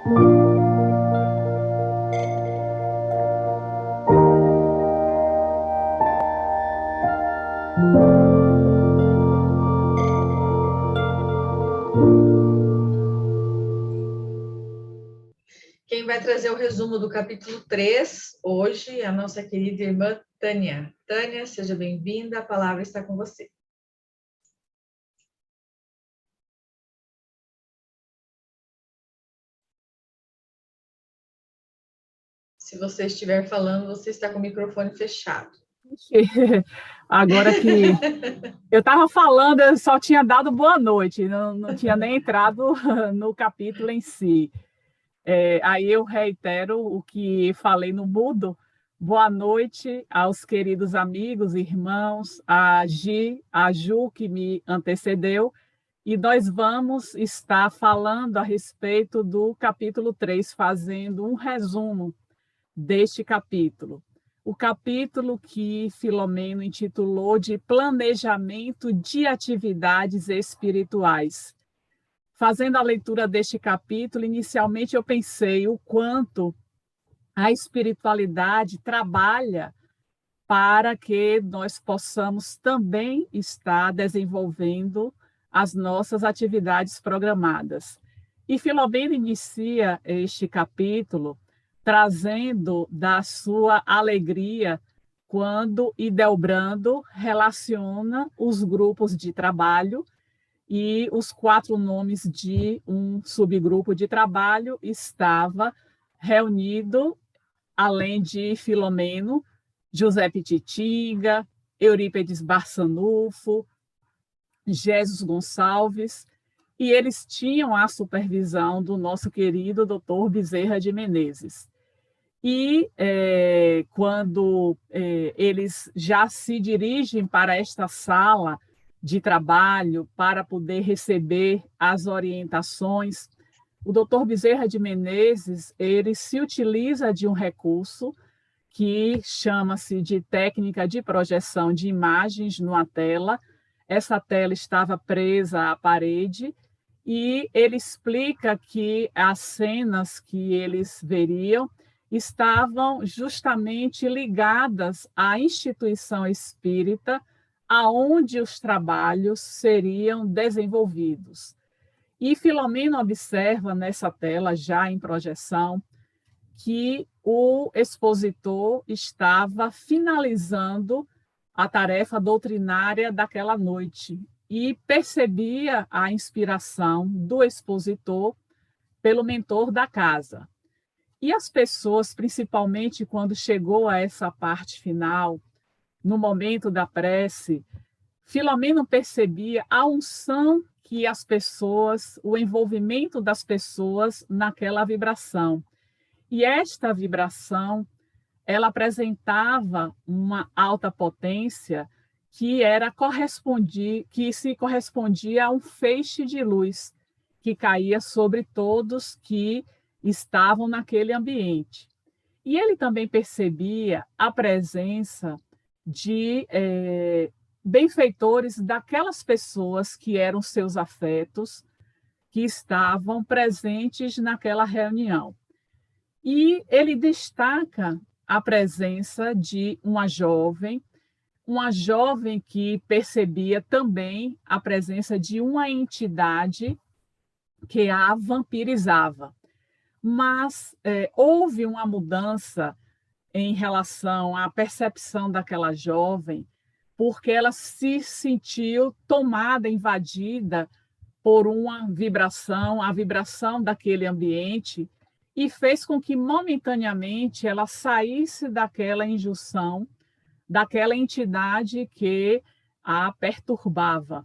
Quem vai trazer o resumo do capítulo 3 hoje é a nossa querida irmã Tânia. Tânia, seja bem-vinda, a palavra está com você. Se você estiver falando, você está com o microfone fechado. Agora que eu estava falando, eu só tinha dado boa noite, não tinha nem entrado no capítulo em si. Aí eu reitero o que falei no mudo. Boa noite aos queridos amigos, irmãos, a Ju, que me antecedeu, e nós vamos estar falando a respeito do capítulo 3, fazendo um resumo deste capítulo. O capítulo que Filomeno intitulou de Planejamento de Atividades Espirituais. Fazendo a leitura deste capítulo, inicialmente eu pensei o quanto a espiritualidade trabalha para que nós possamos também estar desenvolvendo as nossas atividades programadas. E Filomeno inicia este capítulo trazendo da sua alegria quando Hildebrando relaciona os grupos de trabalho e os 4 nomes de um subgrupo de trabalho estava reunido, além de Filomeno, José Pititinga, Eurípedes Barçanufo, Jesus Gonçalves, e eles tinham a supervisão do nosso querido Dr. Bezerra de Menezes. E quando eles já se dirigem para esta sala de trabalho para poder receber as orientações, o Dr. Bezerra de Menezes ele se utiliza de um recurso que chama-se de técnica de projeção de imagens numa tela. Essa tela estava presa à parede e ele explica que as cenas que eles veriam estavam justamente ligadas à instituição espírita aonde os trabalhos seriam desenvolvidos. E Filomeno observa nessa tela, já em projeção, que o expositor estava finalizando a tarefa doutrinária daquela noite e percebia a inspiração do expositor pelo mentor da casa. E as pessoas, principalmente quando chegou a essa parte final, no momento da prece, Filomeno percebia a unção que as pessoas, o envolvimento das pessoas naquela vibração. E esta vibração, ela apresentava uma alta potência que se correspondia a um feixe de luz que caía sobre todos que estavam naquele ambiente. E ele também percebia a presença de benfeitores daquelas pessoas que eram seus afetos, que estavam presentes naquela reunião. E ele destaca a presença de uma jovem que percebia também a presença de uma entidade que a vampirizava. Mas houve uma mudança em relação à percepção daquela jovem, porque ela se sentiu tomada, invadida por uma vibração, a vibração daquele ambiente, e fez com que momentaneamente ela saísse daquela injunção, daquela entidade que a perturbava.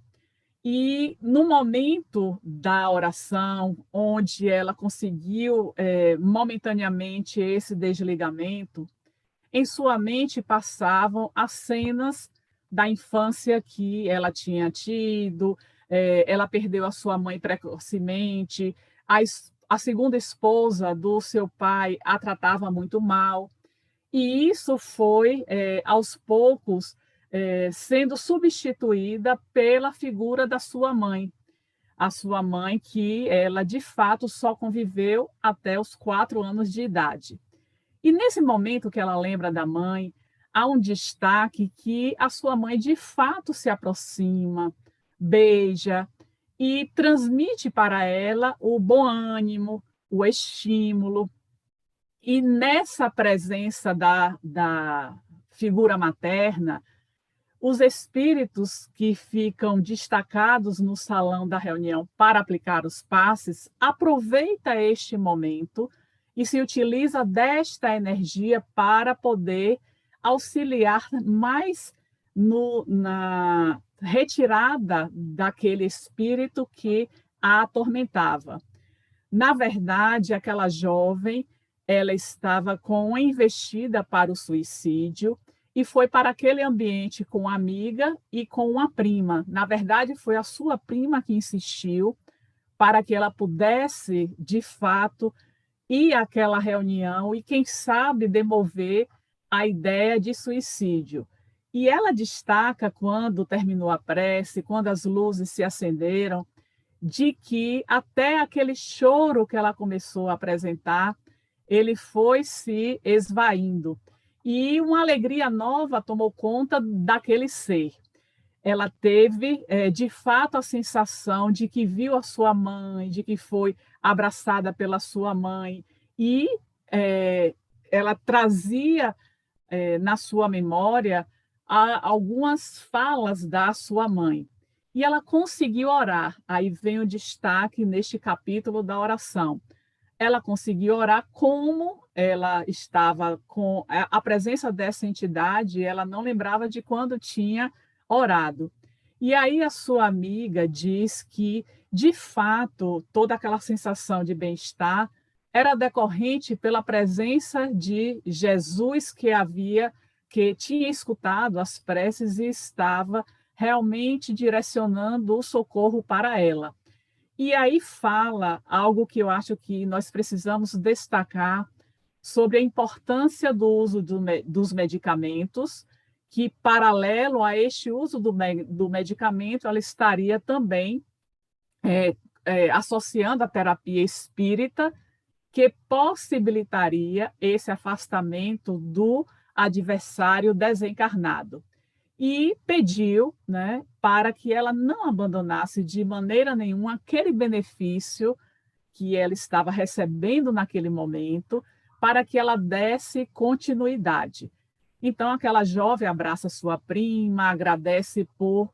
E no momento da oração, onde ela conseguiu momentaneamente esse desligamento, em sua mente passavam as cenas da infância que ela tinha tido, ela perdeu a sua mãe precocemente, a segunda esposa do seu pai a tratava muito mal, e isso foi, aos poucos, sendo substituída pela figura da sua mãe. a sua mãe que ela, de fato, só conviveu até os 4 anos de idade. E nesse momento que ela lembra da mãe, há um destaque que a sua mãe, de fato, se aproxima, beija e transmite para ela o bom ânimo, o estímulo. E nessa presença da figura materna, os espíritos que ficam destacados no salão da reunião para aplicar os passes, aproveita este momento e se utiliza desta energia para poder auxiliar mais na retirada daquele espírito que a atormentava. Na verdade, aquela jovem, ela estava com uma investida para o suicídio e foi para aquele ambiente com uma amiga e com uma prima. Na verdade, foi a sua prima que insistiu para que ela pudesse, de fato, ir àquela reunião e, quem sabe, demover a ideia de suicídio. E ela destaca, quando terminou a prece, quando as luzes se acenderam, de que até aquele choro que ela começou a apresentar, ele foi se esvaindo. E uma alegria nova tomou conta daquele ser. Ela teve, de fato, a sensação de que viu a sua mãe, de que foi abraçada pela sua mãe, e ela trazia na sua memória algumas falas da sua mãe. E ela conseguiu orar. Aí vem o destaque neste capítulo da oração. Ela conseguiu orar como ela estava com a presença dessa entidade, ela não lembrava de quando tinha orado. E aí a sua amiga diz que, de fato, toda aquela sensação de bem-estar era decorrente pela presença de Jesus que tinha escutado as preces e estava realmente direcionando o socorro para ela. E aí fala algo que eu acho que nós precisamos destacar sobre a importância do uso dos medicamentos, que, paralelo a este uso do medicamento, ela estaria também associando a terapia espírita, que possibilitaria esse afastamento do adversário desencarnado. E pediu, né, para que ela não abandonasse de maneira nenhuma aquele benefício que ela estava recebendo naquele momento, para que ela desse continuidade. Então, aquela jovem abraça sua prima, agradece por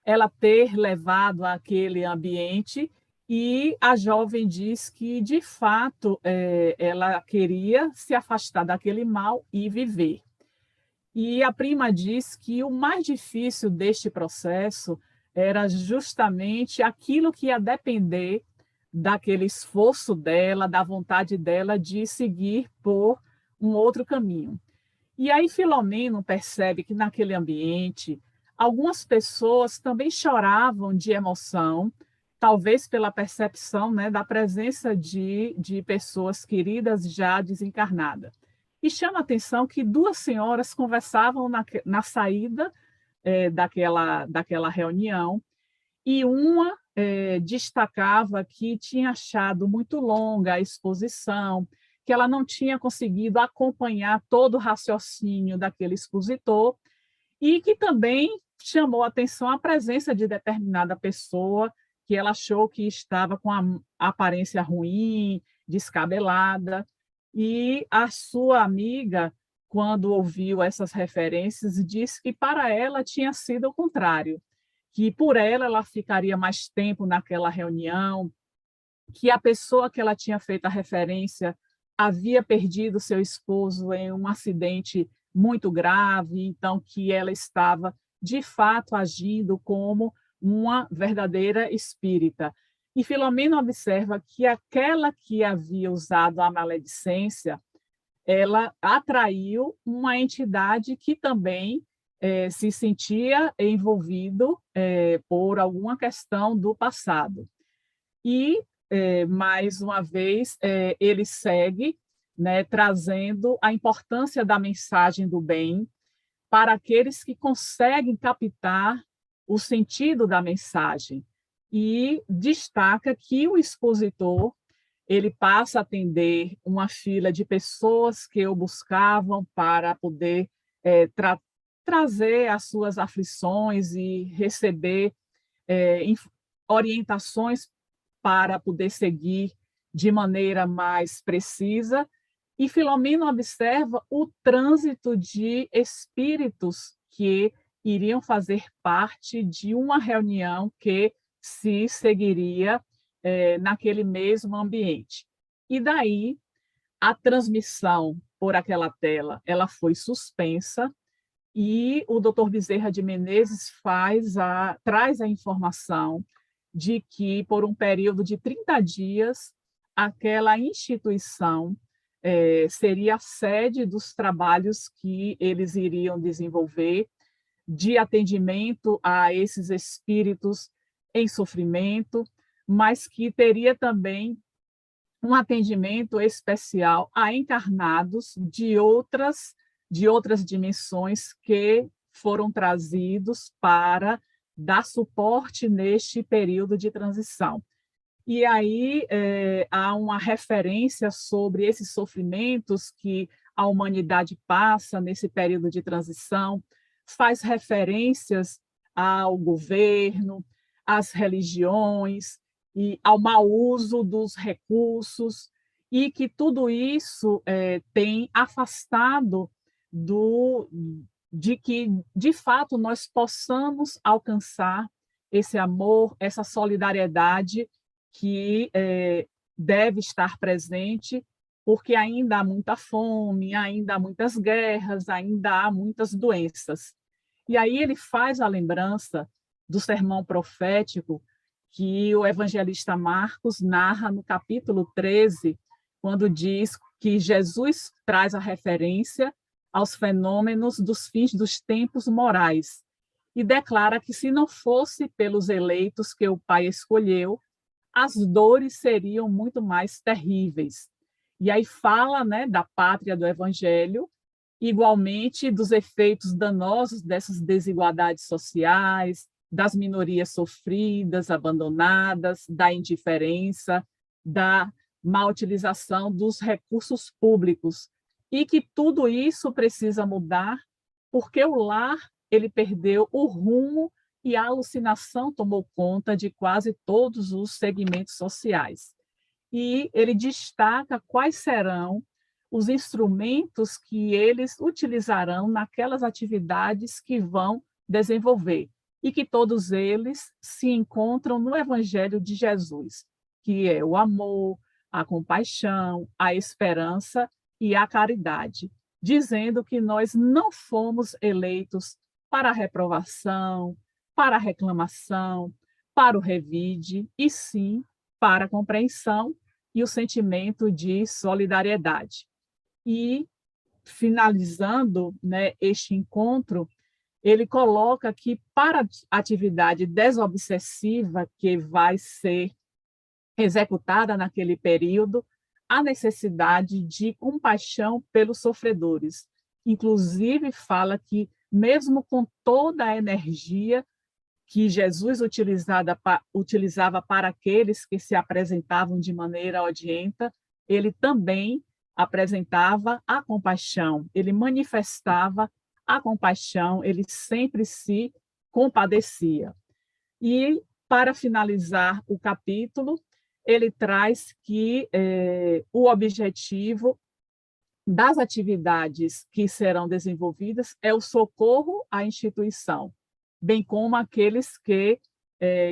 ela ter levado àquele ambiente, e a jovem diz que, de fato, ela queria se afastar daquele mal e viver. E a prima diz que o mais difícil deste processo era justamente aquilo que ia depender daquele esforço dela, da vontade dela de seguir por um outro caminho. E aí Filomeno percebe que naquele ambiente algumas pessoas também choravam de emoção, talvez pela percepção, né, da presença de pessoas queridas já desencarnadas. E chama a atenção que 2 senhoras conversavam na saída daquela reunião, e uma destacava que tinha achado muito longa a exposição, que ela não tinha conseguido acompanhar todo o raciocínio daquele expositor, e que também chamou a atenção a presença de determinada pessoa que ela achou que estava com a aparência ruim, descabelada. E a sua amiga, quando ouviu essas referências, disse que para ela tinha sido o contrário, que por ela ficaria mais tempo naquela reunião, que a pessoa que ela tinha feito a referência havia perdido seu esposo em um acidente muito grave, então que ela estava, de fato, agindo como uma verdadeira espírita. E Filomeno observa que aquela que havia usado a maledicência, ela atraiu uma entidade que também se sentia envolvido por alguma questão do passado. E, mais uma vez, ele segue, né, trazendo a importância da mensagem do bem para aqueles que conseguem captar o sentido da mensagem. e destaca que o expositor ele passa a atender uma fila de pessoas que o buscavam para poder trazer as suas aflições e receber orientações para poder seguir de maneira mais precisa. E Filomeno observa o trânsito de espíritos que iriam fazer parte de uma reunião que se seguiria naquele mesmo ambiente. E daí, a transmissão por aquela tela ela foi suspensa e o Dr. Bezerra de Menezes traz a informação de que, por um período de 30 dias, aquela instituição seria a sede dos trabalhos que eles iriam desenvolver de atendimento a esses espíritos em sofrimento, mas que teria também um atendimento especial a encarnados de outras dimensões que foram trazidos para dar suporte neste período de transição. E aí há uma referência sobre esses sofrimentos que a humanidade passa nesse período de transição, faz referências ao governo, às religiões e ao mau uso dos recursos, e que tudo isso tem afastado de que, de fato, nós possamos alcançar esse amor, essa solidariedade que deve estar presente, porque ainda há muita fome, ainda há muitas guerras, ainda há muitas doenças. E aí ele faz a lembrança do sermão profético que o evangelista Marcos narra no capítulo 13, quando diz que Jesus traz a referência aos fenômenos dos fins dos tempos morais e declara que, se não fosse pelos eleitos que o Pai escolheu, as dores seriam muito mais terríveis. E aí fala, né, da pátria do Evangelho, igualmente dos efeitos danosos dessas desigualdades sociais, das minorias sofridas, abandonadas, da indiferença, da má utilização dos recursos públicos, e que tudo isso precisa mudar porque o lar ele perdeu o rumo e a alucinação tomou conta de quase todos os segmentos sociais. E ele destaca quais serão os instrumentos que eles utilizarão naquelas atividades que vão desenvolver, e que todos eles se encontram no Evangelho de Jesus, que é o amor, a compaixão, a esperança e a caridade, dizendo que nós não fomos eleitos para a reprovação, para a reclamação, para o revide, e sim para a compreensão e o sentimento de solidariedade. E, finalizando, né, este encontro, ele coloca que, para a atividade desobsessiva que vai ser executada naquele período, há necessidade de compaixão pelos sofredores. Inclusive, fala que, mesmo com toda a energia que Jesus utilizava para aqueles que se apresentavam de maneira odienta, ele também apresentava a compaixão, ele manifestava a compaixão, ele sempre se compadecia. E, para finalizar o capítulo, ele traz que o objetivo das atividades que serão desenvolvidas é o socorro à instituição, bem como aqueles que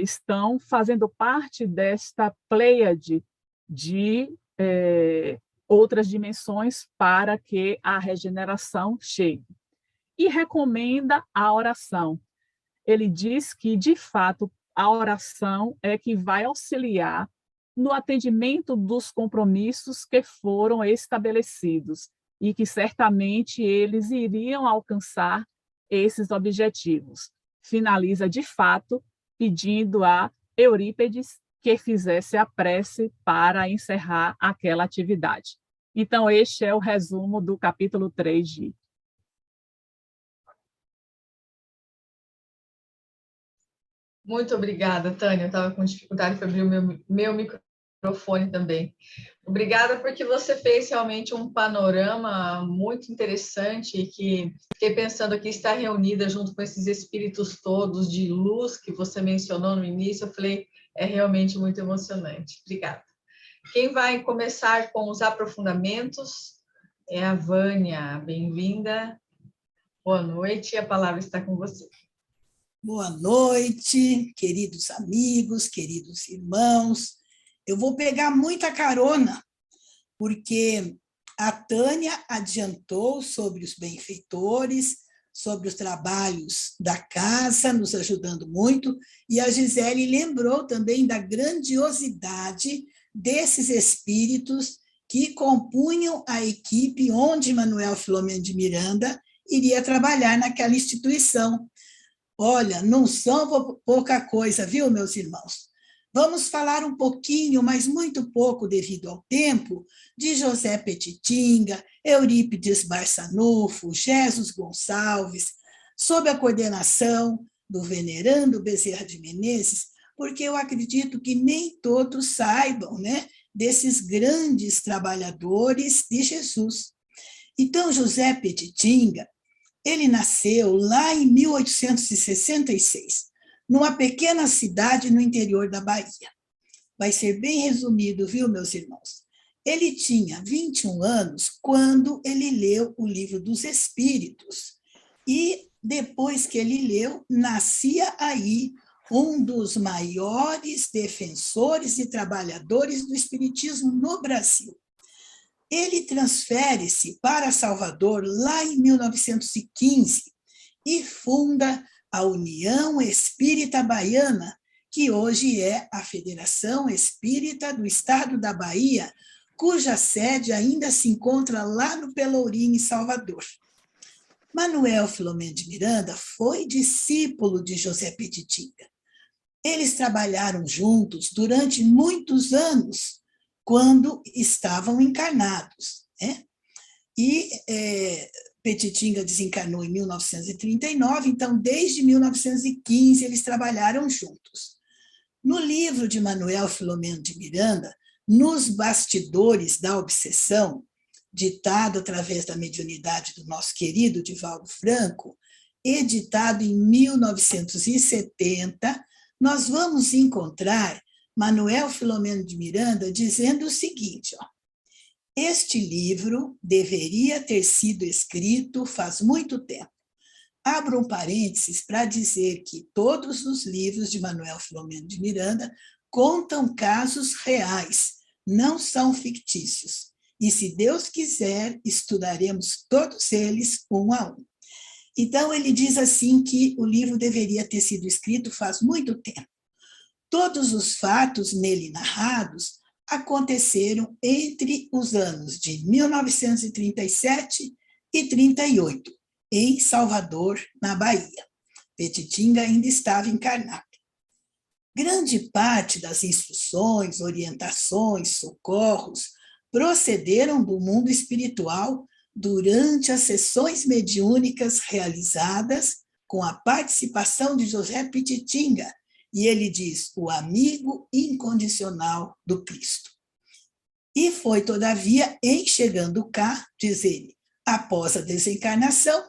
estão fazendo parte desta pleiade de outras dimensões para que a regeneração chegue. E recomenda a oração. Ele diz que, de fato, a oração é que vai auxiliar no atendimento dos compromissos que foram estabelecidos e que certamente eles iriam alcançar esses objetivos. Finaliza, de fato, pedindo a Eurípedes que fizesse a prece para encerrar aquela atividade. Então, este é o resumo do capítulo 3 de Muito obrigada, Tânia. Eu estava com dificuldade para abrir o meu microfone também. Obrigada porque você fez realmente um panorama muito interessante e que fiquei pensando aqui, estar reunida junto com esses espíritos todos de luz que você mencionou no início, eu falei, é realmente muito emocionante. Obrigada. Quem vai começar com os aprofundamentos é a Vânia. Bem-vinda. Boa noite, a palavra está com você. Boa noite, queridos amigos, queridos irmãos. Eu vou pegar muita carona, porque a Tânia adiantou sobre os benfeitores, sobre os trabalhos da casa, nos ajudando muito, e a Gisele lembrou também da grandiosidade desses espíritos que compunham a equipe onde Manuel Filomeno de Miranda iria trabalhar naquela instituição. Olha, não são pouca coisa, viu, meus irmãos? Vamos falar um pouquinho, mas muito pouco devido ao tempo, de José Petitinga, Eurípides Barçanufo, Jesus Gonçalves, sob a coordenação do venerando Bezerra de Menezes, porque eu acredito que nem todos saibam, né, desses grandes trabalhadores de Jesus. Então, José Petitinga, ele nasceu lá em 1866, numa pequena cidade no interior da Bahia. Vai ser bem resumido, viu, meus irmãos? Ele tinha 21 anos quando ele leu o Livro dos Espíritos. E depois que ele leu, nascia aí um dos maiores defensores e trabalhadores do espiritismo no Brasil. Ele transfere-se para Salvador lá em 1915 e funda a União Espírita Baiana, que hoje é a Federação Espírita do Estado da Bahia, cuja sede ainda se encontra lá no Pelourinho, em Salvador. Manuel Filomeno de Miranda foi discípulo de José Petitinga. Eles trabalharam juntos durante muitos anos, quando estavam encarnados, né? E Petitinga desencarnou em 1939, então, desde 1915, eles trabalharam juntos. No livro de Manuel Filomeno de Miranda, Nos Bastidores da Obsessão, ditado através da mediunidade do nosso querido Divaldo Franco, editado em 1970, nós vamos encontrar Manuel Filomeno de Miranda dizendo o seguinte, ó, este livro deveria ter sido escrito faz muito tempo. Abro um parênteses para dizer que todos os livros de Manuel Filomeno de Miranda contam casos reais, não são fictícios. E, se Deus quiser, estudaremos todos eles um a um. Então, ele diz assim que o livro deveria ter sido escrito faz muito tempo. Todos os fatos nele narrados aconteceram entre os anos de 1937 e 38, em Salvador, na Bahia. Petitinga ainda estava encarnado. Grande parte das instruções, orientações, socorros procederam do mundo espiritual durante as sessões mediúnicas realizadas com a participação de José Petitinga, e ele diz, o amigo incondicional do Cristo. E foi, todavia, em chegando cá, diz ele, após a desencarnação,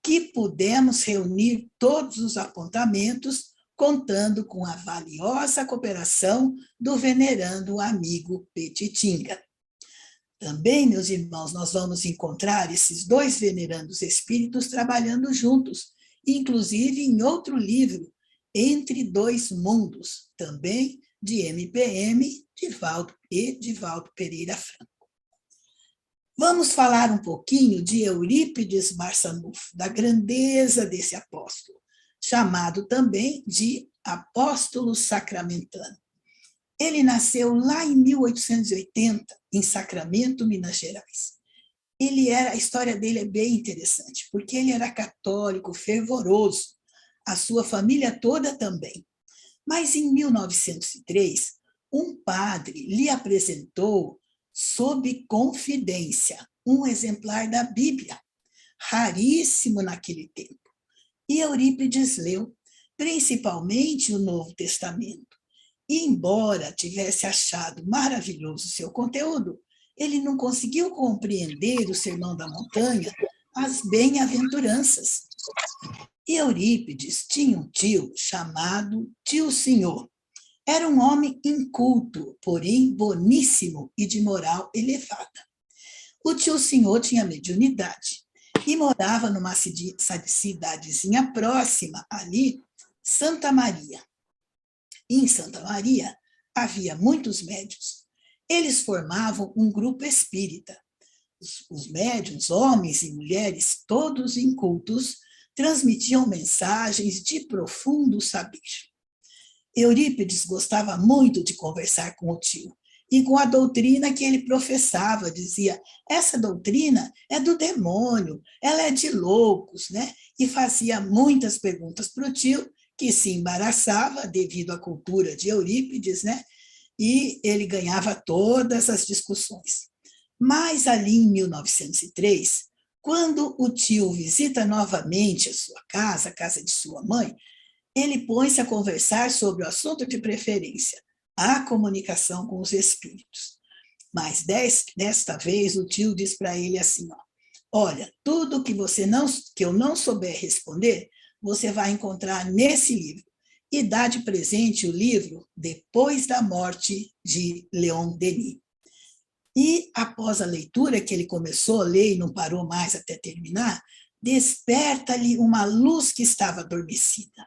que pudemos reunir todos os apontamentos, contando com a valiosa cooperação do venerando amigo Petitinga. Também, meus irmãos, nós vamos encontrar esses dois venerandos espíritos trabalhando juntos, inclusive em outro livro, Entre Dois Mundos, também de MPM, Divaldo Pereira Franco. Vamos falar um pouquinho de Eurípides Barçanufo, da grandeza desse apóstolo, chamado também de apóstolo sacramentano. Ele nasceu lá em 1880, em Sacramento, Minas Gerais. A história dele é bem interessante, porque ele era católico, fervoroso, a sua família toda também. Mas em 1903, um padre lhe apresentou, sob confidência, um exemplar da Bíblia, raríssimo naquele tempo. E Eurípides leu, principalmente o Novo Testamento. E, embora tivesse achado maravilhoso seu conteúdo, ele não conseguiu compreender o Sermão da Montanha, as bem-aventuranças. E Eurípides tinha um tio chamado Tio Senhor. Era um homem inculto, porém boníssimo e de moral elevada. O Tio Senhor tinha mediunidade e morava numa cidadezinha próxima ali, Santa Maria. Em Santa Maria havia muitos médiuns. Eles formavam um grupo espírita. Os médiuns, homens e mulheres, todos incultos, transmitiam mensagens de profundo saber. Eurípides gostava muito de conversar com o tio e com a doutrina que ele professava. Dizia, essa doutrina é do demônio, ela é de loucos, né? E fazia muitas perguntas para o tio, que se embaraçava devido à cultura de Eurípides, né? E ele ganhava todas as discussões. Mas ali em 1903, quando o tio visita novamente a sua casa, a casa de sua mãe, ele põe-se a conversar sobre o assunto de preferência, a comunicação com os espíritos. Mas desta vez o tio diz para ele assim, ó, olha, tudo que eu não souber responder, você vai encontrar nesse livro. E dá de presente o livro Depois da Morte, de Leon Denis. E após a leitura, que ele começou a ler e não parou mais até terminar, desperta-lhe uma luz que estava adormecida.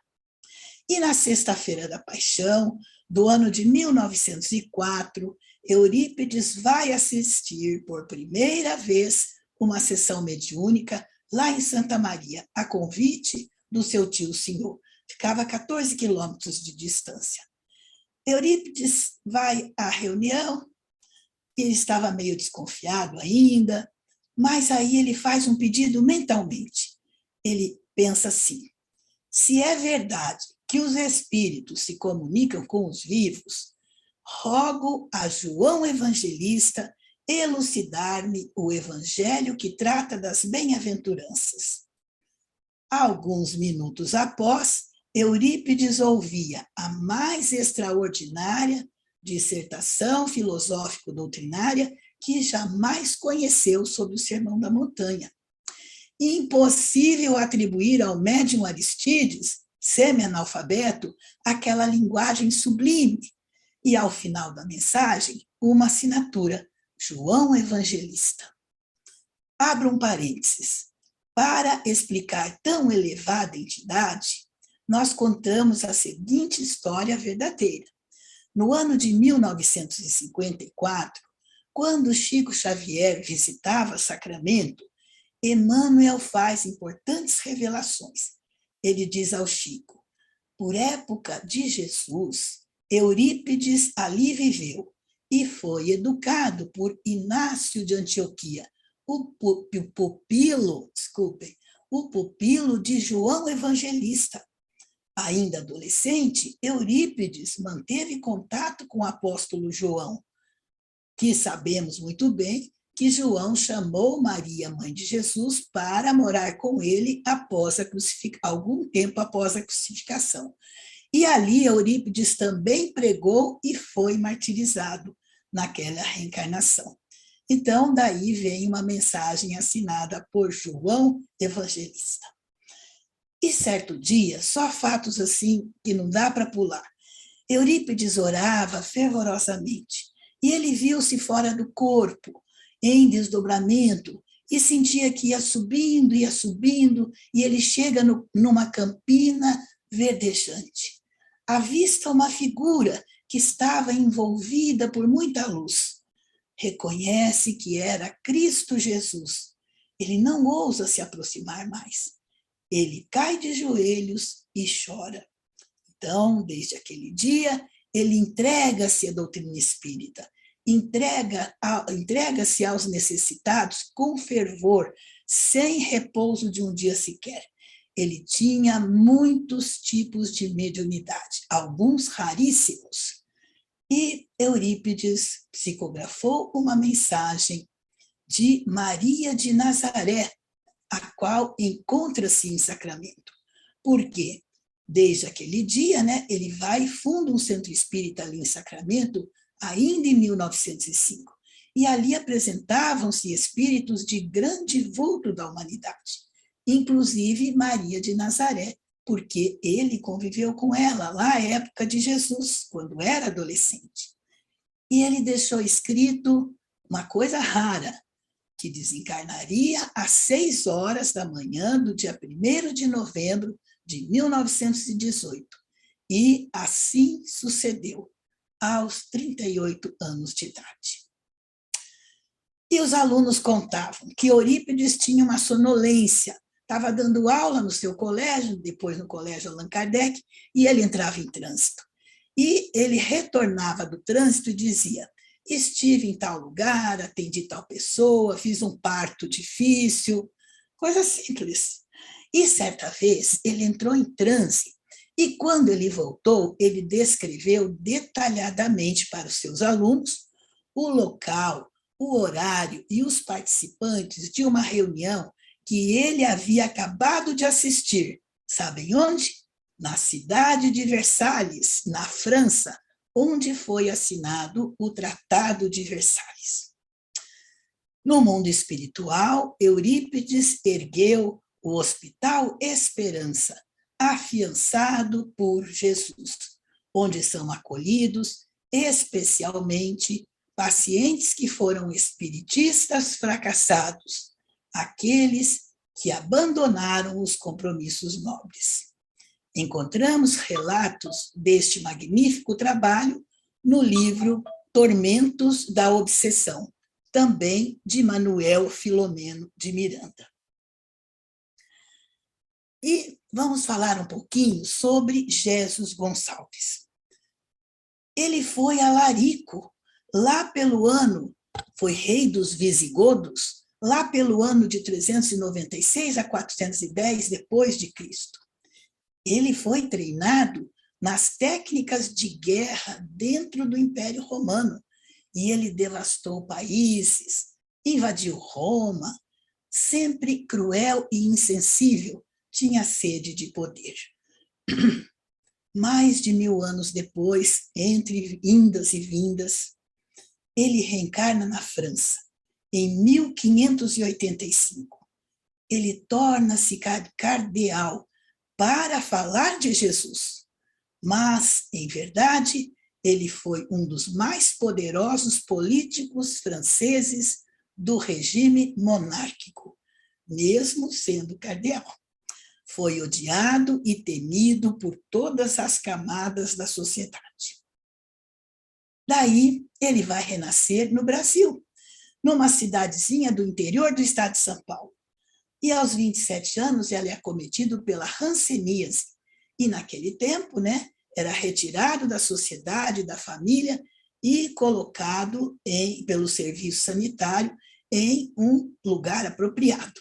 E na Sexta-feira da Paixão, do ano de 1904, Eurípides vai assistir por primeira vez uma sessão mediúnica lá em Santa Maria, a convite do seu tio Senhor. Ficava a 14 quilômetros de distância. Eurípides vai à reunião, ele estava meio desconfiado ainda, mas aí ele faz um pedido mentalmente. Ele pensa assim, se é verdade que os espíritos se comunicam com os vivos, rogo a João Evangelista elucidar-me o evangelho que trata das bem-aventuranças. Alguns minutos após, Eurípides ouvia a mais extraordinária dissertação filosófico-doutrinária que jamais conheceu sobre o Sermão da Montanha. Impossível atribuir ao médium Aristides, semi-analfabeto, aquela linguagem sublime. E, ao final da mensagem, uma assinatura, João Evangelista. Abra um parênteses. Para explicar tão elevada entidade, nós contamos a seguinte história verdadeira. No ano de 1954, quando Chico Xavier visitava Sacramento, Emmanuel faz importantes revelações. Ele diz ao Chico, por época de Jesus, Eurípides ali viveu e foi educado por Inácio de Antioquia, o pupilo de João Evangelista. Ainda adolescente, Eurípides manteve contato com o apóstolo João, que sabemos muito bem que João chamou Maria, mãe de Jesus, para morar com ele algum tempo após a crucificação. E ali Eurípides também pregou e foi martirizado naquela reencarnação. Então, daí vem uma mensagem assinada por João Evangelista. E certo dia, só fatos assim que não dá para pular, Eurípides orava fervorosamente e ele viu-se fora do corpo, em desdobramento, e sentia que ia subindo, e ele chega numa campina verdejante. Avista uma figura que estava envolvida por muita luz. Reconhece que era Cristo Jesus. Ele não ousa se aproximar mais. Ele cai de joelhos e chora. Então, desde aquele dia, ele entrega-se à doutrina espírita, entrega-se aos necessitados com fervor, sem repouso de um dia sequer. Ele tinha muitos tipos de mediunidade, alguns raríssimos. E Eurípides psicografou uma mensagem de Maria de Nazaré, a qual encontra-se em Sacramento. Por quê? Desde aquele dia, né, ele vai e funda um centro espírita ali em Sacramento, ainda em 1905. E ali apresentavam-se espíritos de grande vulto da humanidade, inclusive Maria de Nazaré, porque ele conviveu com ela lá à época de Jesus, quando era adolescente. E ele deixou escrito uma coisa rara, que desencarnaria às 6 horas da manhã do dia 1º de novembro de 1918. E assim sucedeu, aos 38 anos de idade. E os alunos contavam que Eurípides tinha uma sonolência, estava dando aula no seu colégio, depois no colégio Allan Kardec, e ele entrava em trânsito. E ele retornava do trânsito e dizia: estive em tal lugar, atendi tal pessoa, fiz um parto difícil, coisa simples. E certa vez ele entrou em transe, e quando ele voltou, ele descreveu detalhadamente para os seus alunos o local, o horário e os participantes de uma reunião que ele havia acabado de assistir. Sabem onde? Na cidade de Versalhes, na França, onde foi assinado o Tratado de Versalhes. No mundo espiritual, Eurípides ergueu o Hospital Esperança, afiançado por Jesus, onde são acolhidos especialmente pacientes que foram espiritistas fracassados, aqueles que abandonaram os compromissos nobres. Encontramos relatos deste magnífico trabalho no livro Tormentos da Obsessão, também de Manuel Filomeno de Miranda. E vamos falar um pouquinho sobre Jesus Gonçalves. Ele foi alarico, lá pelo ano, foi rei dos visigodos, lá pelo ano de 396 a 410 depois de Cristo. Ele foi treinado nas técnicas de guerra dentro do Império Romano, e ele devastou países, invadiu Roma, sempre cruel e insensível, tinha sede de poder. Mais de 1000 anos depois, entre indas e vindas, ele reencarna na França, em 1585. Ele torna-se cardeal para falar de Jesus, mas, em verdade, ele foi um dos mais poderosos políticos franceses do regime monárquico, mesmo sendo cardeal. Foi odiado e temido por todas as camadas da sociedade. Daí, ele vai renascer no Brasil, numa cidadezinha do interior do estado de São Paulo. E aos 27 anos, ele é acometido pela hanseníase. E naquele tempo, né, era retirado da sociedade, da família e colocado pelo serviço sanitário em um lugar apropriado.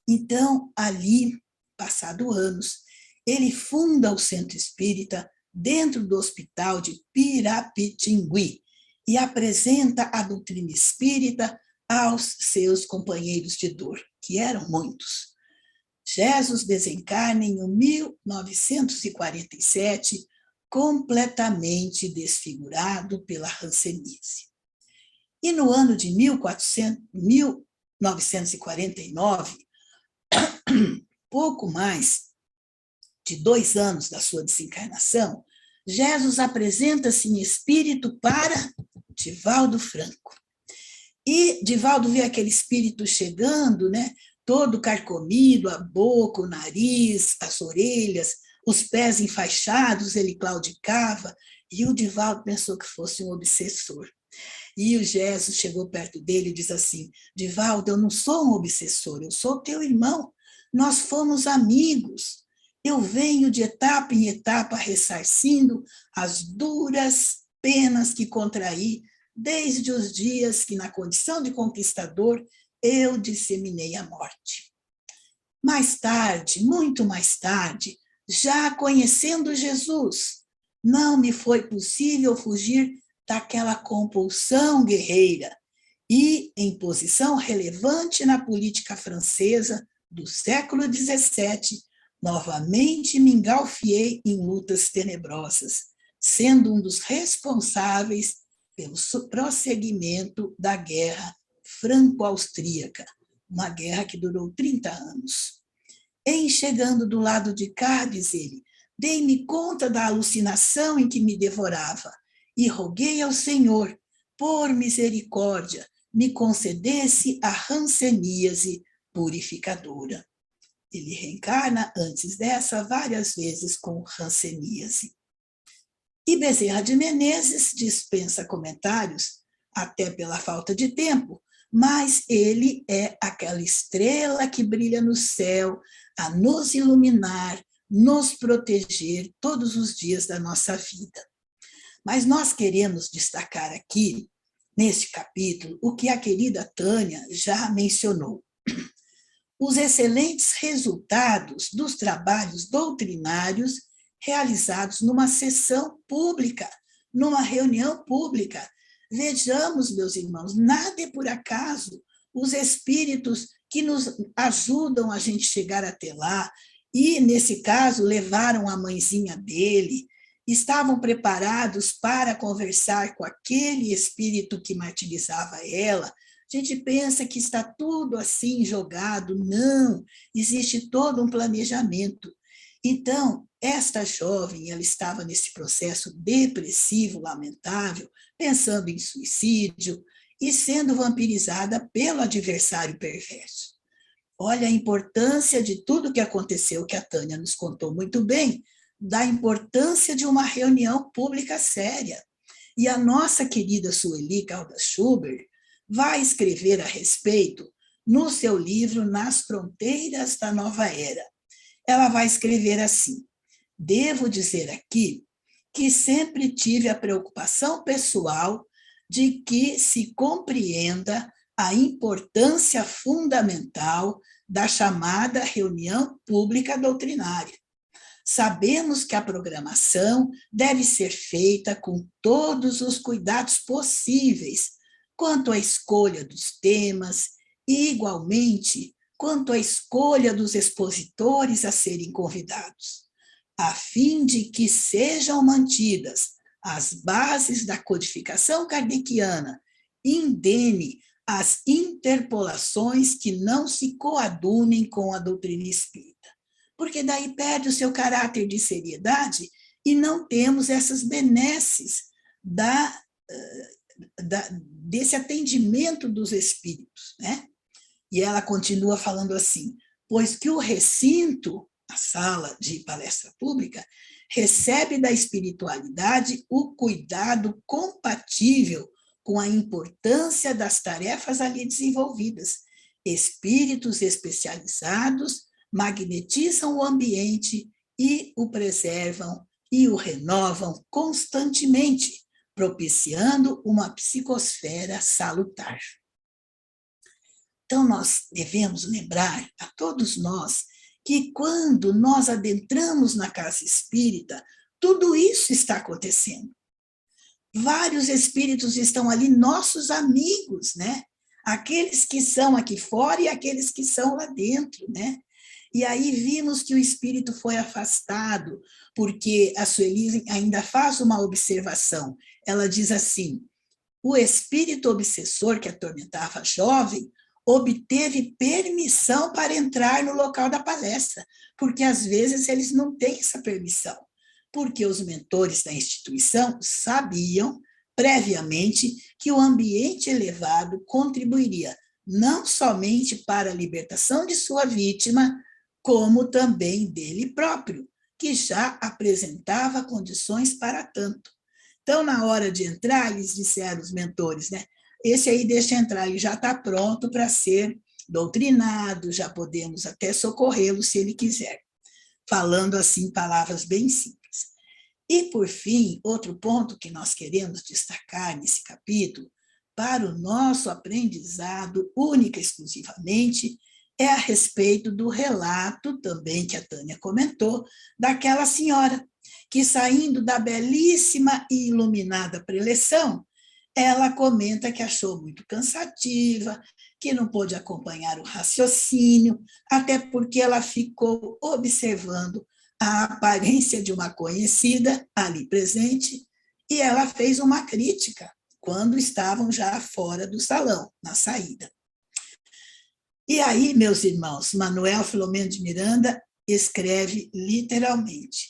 Então, ali, passado anos, ele funda o Centro Espírita dentro do Hospital de Pirapitingui e apresenta a doutrina espírita aos seus companheiros de dor, que eram muitos. Jesus desencarna em 1947, completamente desfigurado pela hanseníase. E no ano de 1949, pouco mais de 2 anos da sua desencarnação, Jesus apresenta-se em espírito para Divaldo Franco. E Divaldo vê aquele espírito chegando, né, todo carcomido, a boca, o nariz, as orelhas, os pés enfaixados, ele claudicava, e o Divaldo pensou que fosse um obsessor. E o Jesus chegou perto dele e diz assim: Divaldo, eu não sou um obsessor, eu sou teu irmão, nós fomos amigos. Eu venho de etapa em etapa ressarcindo as duras penas que contraí desde os dias que, na condição de conquistador, eu disseminei a morte. Mais tarde, muito mais tarde, já conhecendo Jesus, não me foi possível fugir daquela compulsão guerreira e, em posição relevante na política francesa do século XVII, Novamente me engalfiei em lutas tenebrosas, sendo um dos responsáveis pelo prosseguimento da guerra franco-austríaca, uma guerra que durou 30 anos. Em chegando do lado de cá, diz ele, dei-me conta da alucinação em que me devorava e roguei ao Senhor, por misericórdia, me concedesse a hanseníase purificadora. Ele reencarna antes dessa várias vezes com hanseníase. E Bezerra de Menezes dispensa comentários, até pela falta de tempo, mas ele é aquela estrela que brilha no céu a nos iluminar, nos proteger todos os dias da nossa vida. Mas nós queremos destacar aqui, neste capítulo, o que a querida Tânia já mencionou. Os excelentes resultados dos trabalhos doutrinários realizados numa sessão pública, numa reunião pública. Vejamos, meus irmãos, nada é por acaso. Os espíritos que nos ajudam a gente chegar até lá, e, nesse caso, levaram a mãezinha dele, estavam preparados para conversar com aquele espírito que martirizava ela. A gente pensa que está tudo assim jogado. Não, existe todo um planejamento. Então, esta jovem, ela estava nesse processo depressivo, lamentável, pensando em suicídio e sendo vampirizada pelo adversário perverso. Olha a importância de tudo que aconteceu, que a Tânia nos contou muito bem, da importância de uma reunião pública séria. E a nossa querida Sueli Caldas Schubert vai escrever a respeito no seu livro Nas Fronteiras da Nova Era. Ela vai escrever assim: devo dizer aqui que sempre tive a preocupação pessoal de que se compreenda a importância fundamental da chamada reunião pública doutrinária. Sabemos que a programação deve ser feita com todos os cuidados possíveis quanto à escolha dos temas e, igualmente, quanto à escolha dos expositores a serem convidados, a fim de que sejam mantidas as bases da codificação kardeciana, indene as interpolações que não se coadunem com a doutrina espírita, porque daí perde o seu caráter de seriedade e não temos essas benesses desse atendimento dos espíritos, né? E ela continua falando assim: pois que o recinto, a sala de palestra pública, recebe da espiritualidade o cuidado compatível com a importância das tarefas ali desenvolvidas. Espíritos especializados magnetizam o ambiente e o preservam e o renovam constantemente, propiciando uma psicosfera salutar. Então, nós devemos lembrar a todos nós que quando nós adentramos na casa espírita, tudo isso está acontecendo. Vários espíritos estão ali, nossos amigos, né? Aqueles que são aqui fora e aqueles que são lá dentro, né? E aí vimos que o espírito foi afastado, porque a Sueli ainda faz uma observação. Ela diz assim: o espírito obsessor que atormentava a jovem obteve permissão para entrar no local da palestra, porque às vezes eles não têm essa permissão, porque os mentores da instituição sabiam previamente que o ambiente elevado contribuiria não somente para a libertação de sua vítima, como também dele próprio, que já apresentava condições para tanto. Então, na hora de entrar, eles disseram, os mentores, né? Esse aí deixa entrar, ele já está pronto para ser doutrinado, já podemos até socorrê-lo se ele quiser. Falando assim, palavras bem simples. E, por fim, outro ponto que nós queremos destacar nesse capítulo, para o nosso aprendizado, única e exclusivamente, é a respeito do relato também que a Tânia comentou, daquela senhora que, saindo da belíssima e iluminada preleção, ela comenta que achou muito cansativa, que não pôde acompanhar o raciocínio, até porque ela ficou observando a aparência de uma conhecida ali presente, e ela fez uma crítica quando estavam já fora do salão, na saída. E aí, meus irmãos, Manuel Filomeno de Miranda escreve literalmente: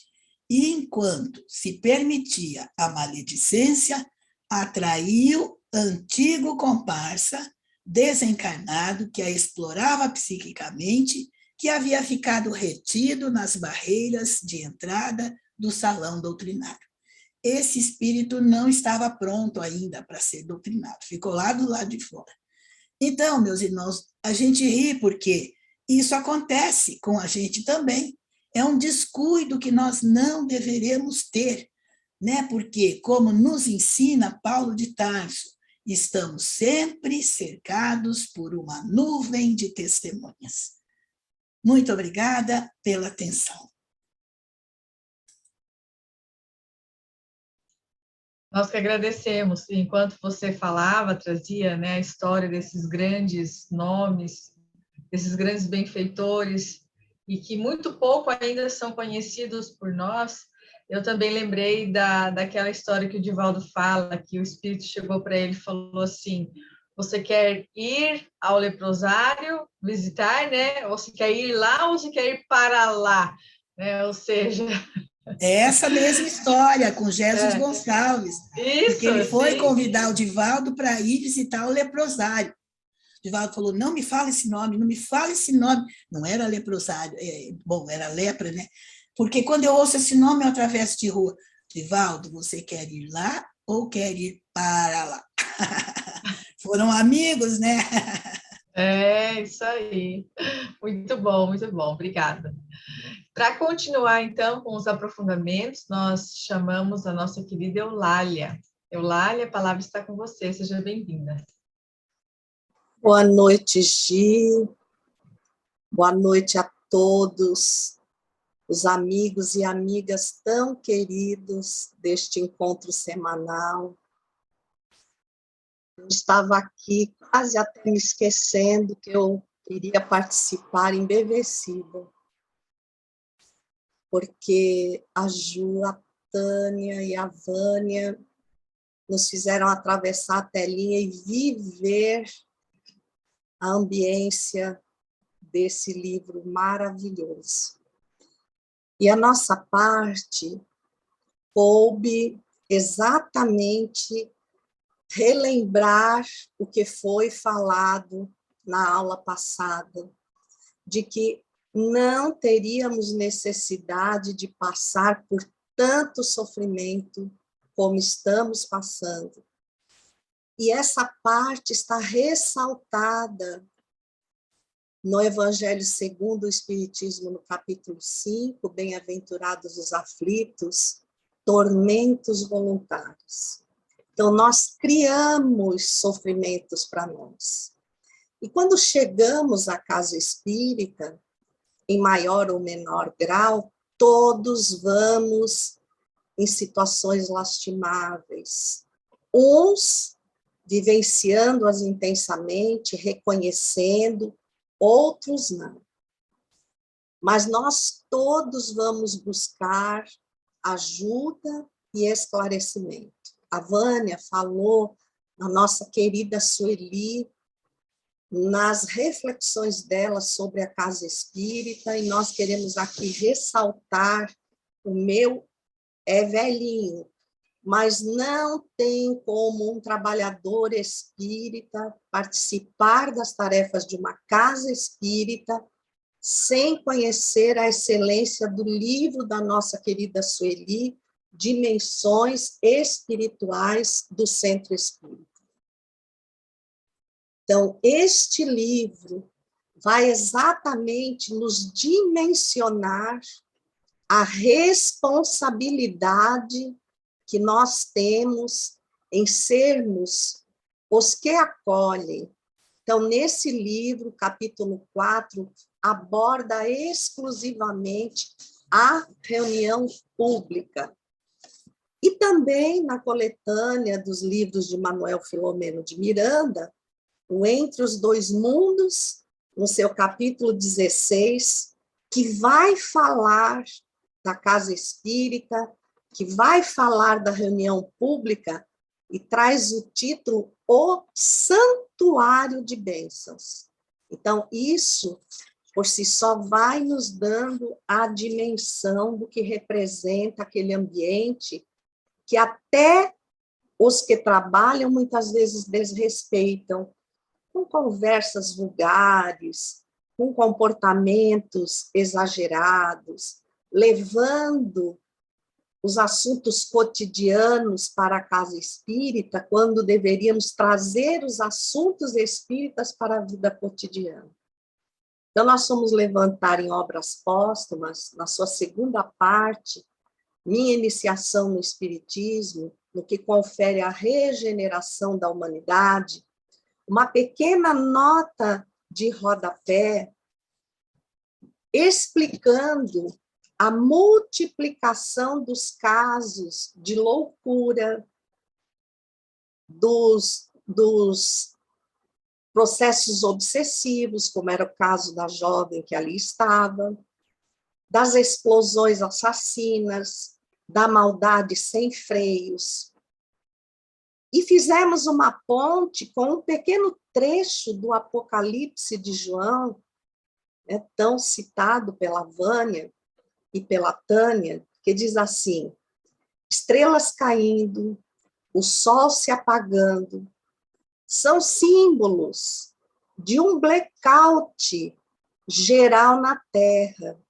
e enquanto se permitia a maledicência, atraiu antigo comparsa, desencarnado, que a explorava psiquicamente, que havia ficado retido nas barreiras de entrada do salão doutrinário. Esse espírito não estava pronto ainda para ser doutrinado, ficou lá do lado de fora. Então, meus irmãos, a gente ri porque isso acontece com a gente também. É um descuido que nós não deveremos ter, né? Porque, como nos ensina Paulo de Tarso, estamos sempre cercados por uma nuvem de testemunhas. Muito obrigada pela atenção. Nós que agradecemos. Enquanto você falava, trazia, né, a história desses grandes nomes, desses grandes benfeitores, e que muito pouco ainda são conhecidos por nós. Eu também lembrei daquela história que o Divaldo fala, que o Espírito chegou para ele e falou assim: você quer ir ao leprosário, visitar, né? Ou você quer ir lá ou você quer ir para lá? Né? Ou seja... É essa mesma história com Jesus Gonçalves, porque ele foi convidar o Divaldo para ir visitar o leprosário. O Divaldo falou: não me fala esse nome, não me fala esse nome. Não era leprosário, bom, era lepra, né? Porque quando eu ouço esse nome, eu atravesso de rua. Divaldo, você quer ir lá ou quer ir para lá? Foram amigos, né? É, isso aí. Muito bom, obrigada. Para continuar, então, com os aprofundamentos, nós chamamos a nossa querida Eulália. Eulália, a palavra está com você, seja bem-vinda. Boa noite, Gi. Boa noite a todos os amigos e amigas tão queridos deste encontro semanal. Eu estava aqui quase até me esquecendo que eu iria participar embevecida, porque a Ju, a Tânia e a Vânia nos fizeram atravessar a telinha e viver a ambiência desse livro maravilhoso. E a nossa parte coube exatamente relembrar o que foi falado na aula passada, de que não teríamos necessidade de passar por tanto sofrimento como estamos passando. E essa parte está ressaltada no Evangelho segundo o Espiritismo, no capítulo 5, Bem-aventurados os aflitos, tormentos voluntários. Então, nós criamos sofrimentos para nós. E quando chegamos à casa espírita, em maior ou menor grau, todos vamos em situações lastimáveis. Uns vivenciando-as intensamente, reconhecendo, outros não. Mas nós todos vamos buscar ajuda e esclarecimento. A Vânia falou, a nossa querida Sueli, nas reflexões dela sobre a casa espírita, e nós queremos aqui ressaltar: o meu é velhinho, mas não tem como um trabalhador espírita participar das tarefas de uma casa espírita sem conhecer a excelência do livro da nossa querida Sueli, Dimensões Espirituais do Centro Espírita. Então, este livro vai exatamente nos dimensionar a responsabilidade que nós temos em sermos os que acolhem. Então, nesse livro, capítulo 4, aborda exclusivamente a reunião pública. E também na coletânea dos livros de Manuel Filomeno de Miranda, o Entre os Dois Mundos, no seu capítulo 16, que vai falar da casa espírita, que vai falar da reunião pública, e traz o título O Santuário de Bênçãos. Então, isso, por si só, vai nos dando a dimensão do que representa aquele ambiente que até os que trabalham muitas vezes desrespeitam, com conversas vulgares, com comportamentos exagerados, levando os assuntos cotidianos para a casa espírita, quando deveríamos trazer os assuntos espíritas para a vida cotidiana. Então, nós fomos levantar em Obras Póstumas, na sua segunda parte, Minha Iniciação no Espiritismo, no que confere a regeneração da humanidade, uma pequena nota de rodapé explicando a multiplicação dos casos de loucura, dos processos obsessivos, como era o caso da jovem que ali estava, das explosões assassinas, da maldade sem freios. E fizemos uma ponte com um pequeno trecho do Apocalipse de João, tão citado pela Vânia e pela Tânia, que diz assim: estrelas caindo, o sol se apagando, são símbolos de um blackout geral na Terra,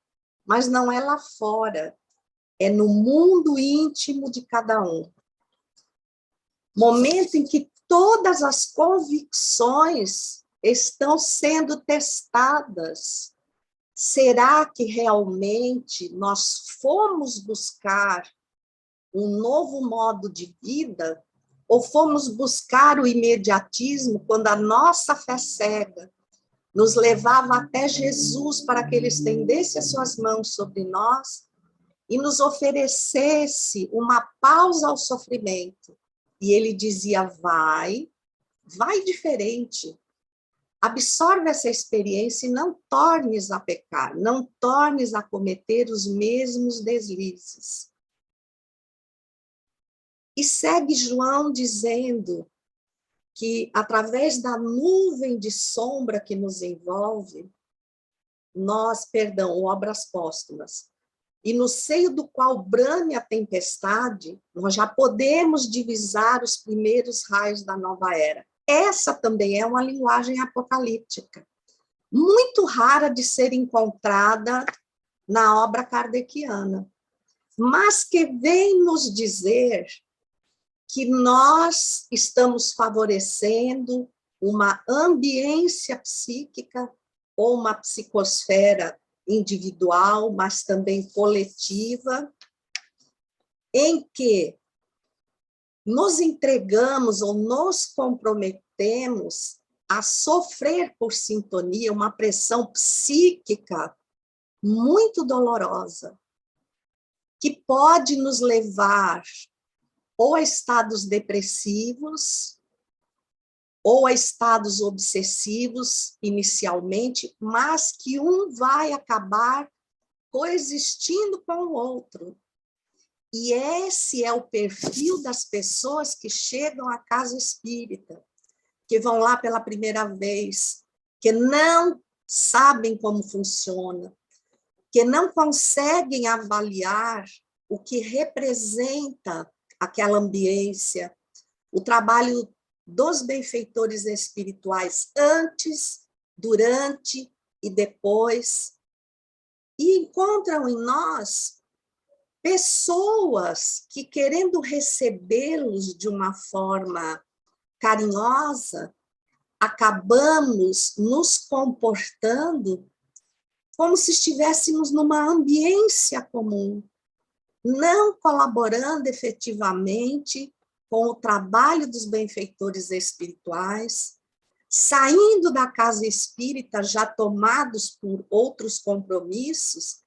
mas não é lá fora, é no mundo íntimo de cada um. Momento em que todas as convicções estão sendo testadas. Será que realmente nós fomos buscar um novo modo de vida ou fomos buscar o imediatismo quando a nossa fé cega nos levava até Jesus para que ele estendesse as suas mãos sobre nós e nos oferecesse uma pausa ao sofrimento? E ele dizia, vai diferente. Absorve essa experiência e não tornes a pecar, não tornes a cometer os mesmos deslizes. E segue João dizendo que, através da nuvem de sombra que nos envolve, Obras Póstumas, e no seio do qual brame a tempestade, nós já podemos divisar os primeiros raios da nova era. Essa também é uma linguagem apocalíptica, muito rara de ser encontrada na obra kardeciana, mas que vem nos dizer que nós estamos favorecendo uma ambiência psíquica ou uma psicosfera individual, mas também coletiva, em que nos entregamos ou nos comprometemos a sofrer por sintonia uma pressão psíquica muito dolorosa, que pode nos levar ou a estados depressivos, ou a estados obsessivos inicialmente, mas que um vai acabar coexistindo com o outro. E esse é o perfil das pessoas que chegam à casa espírita, que vão lá pela primeira vez, que não sabem como funciona, que não conseguem avaliar o que representa aquela ambiência, o trabalho dos benfeitores espirituais antes, durante e depois, e encontram em nós pessoas que, querendo recebê-los de uma forma carinhosa, acabamos nos comportando como se estivéssemos numa ambiência comum, não colaborando efetivamente com o trabalho dos benfeitores espirituais, saindo da casa espírita já tomados por outros compromissos,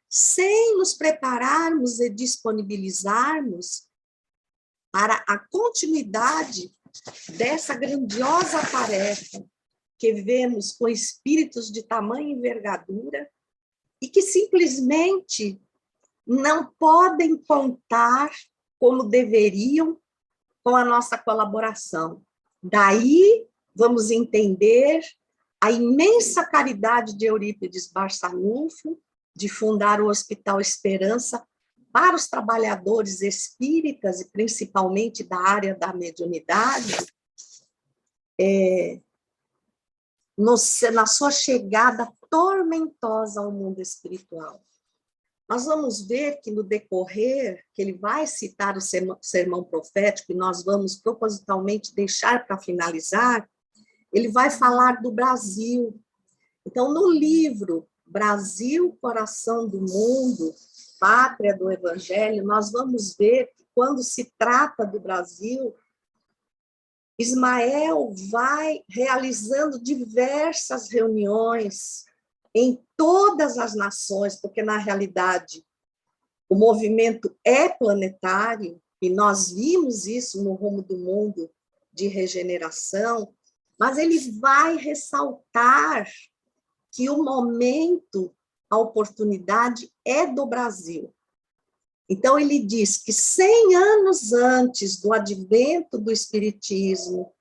sem nos prepararmos e disponibilizarmos para a continuidade dessa grandiosa tarefa que vemos com espíritos de tamanha envergadura e que simplesmente não podem contar como deveriam com a nossa colaboração. Daí, vamos entender a imensa caridade de Eurípides Barçanufo de fundar o Hospital Esperança para os trabalhadores espíritas e principalmente da área da mediunidade, na sua chegada tormentosa ao mundo espiritual. Nós vamos ver que no decorrer, que ele vai citar o sermão profético, e nós vamos propositalmente deixar para finalizar, ele vai falar do Brasil. Então, no livro Brasil, Coração do Mundo, Pátria do Evangelho, nós vamos ver que quando se trata do Brasil, Ismael vai realizando diversas reuniões em todas as nações, porque, na realidade, o movimento é planetário, e nós vimos isso no Rumo do Mundo de Regeneração, mas ele vai ressaltar que o momento, a oportunidade é do Brasil. Então, ele diz que 100 anos antes do advento do Espiritismo,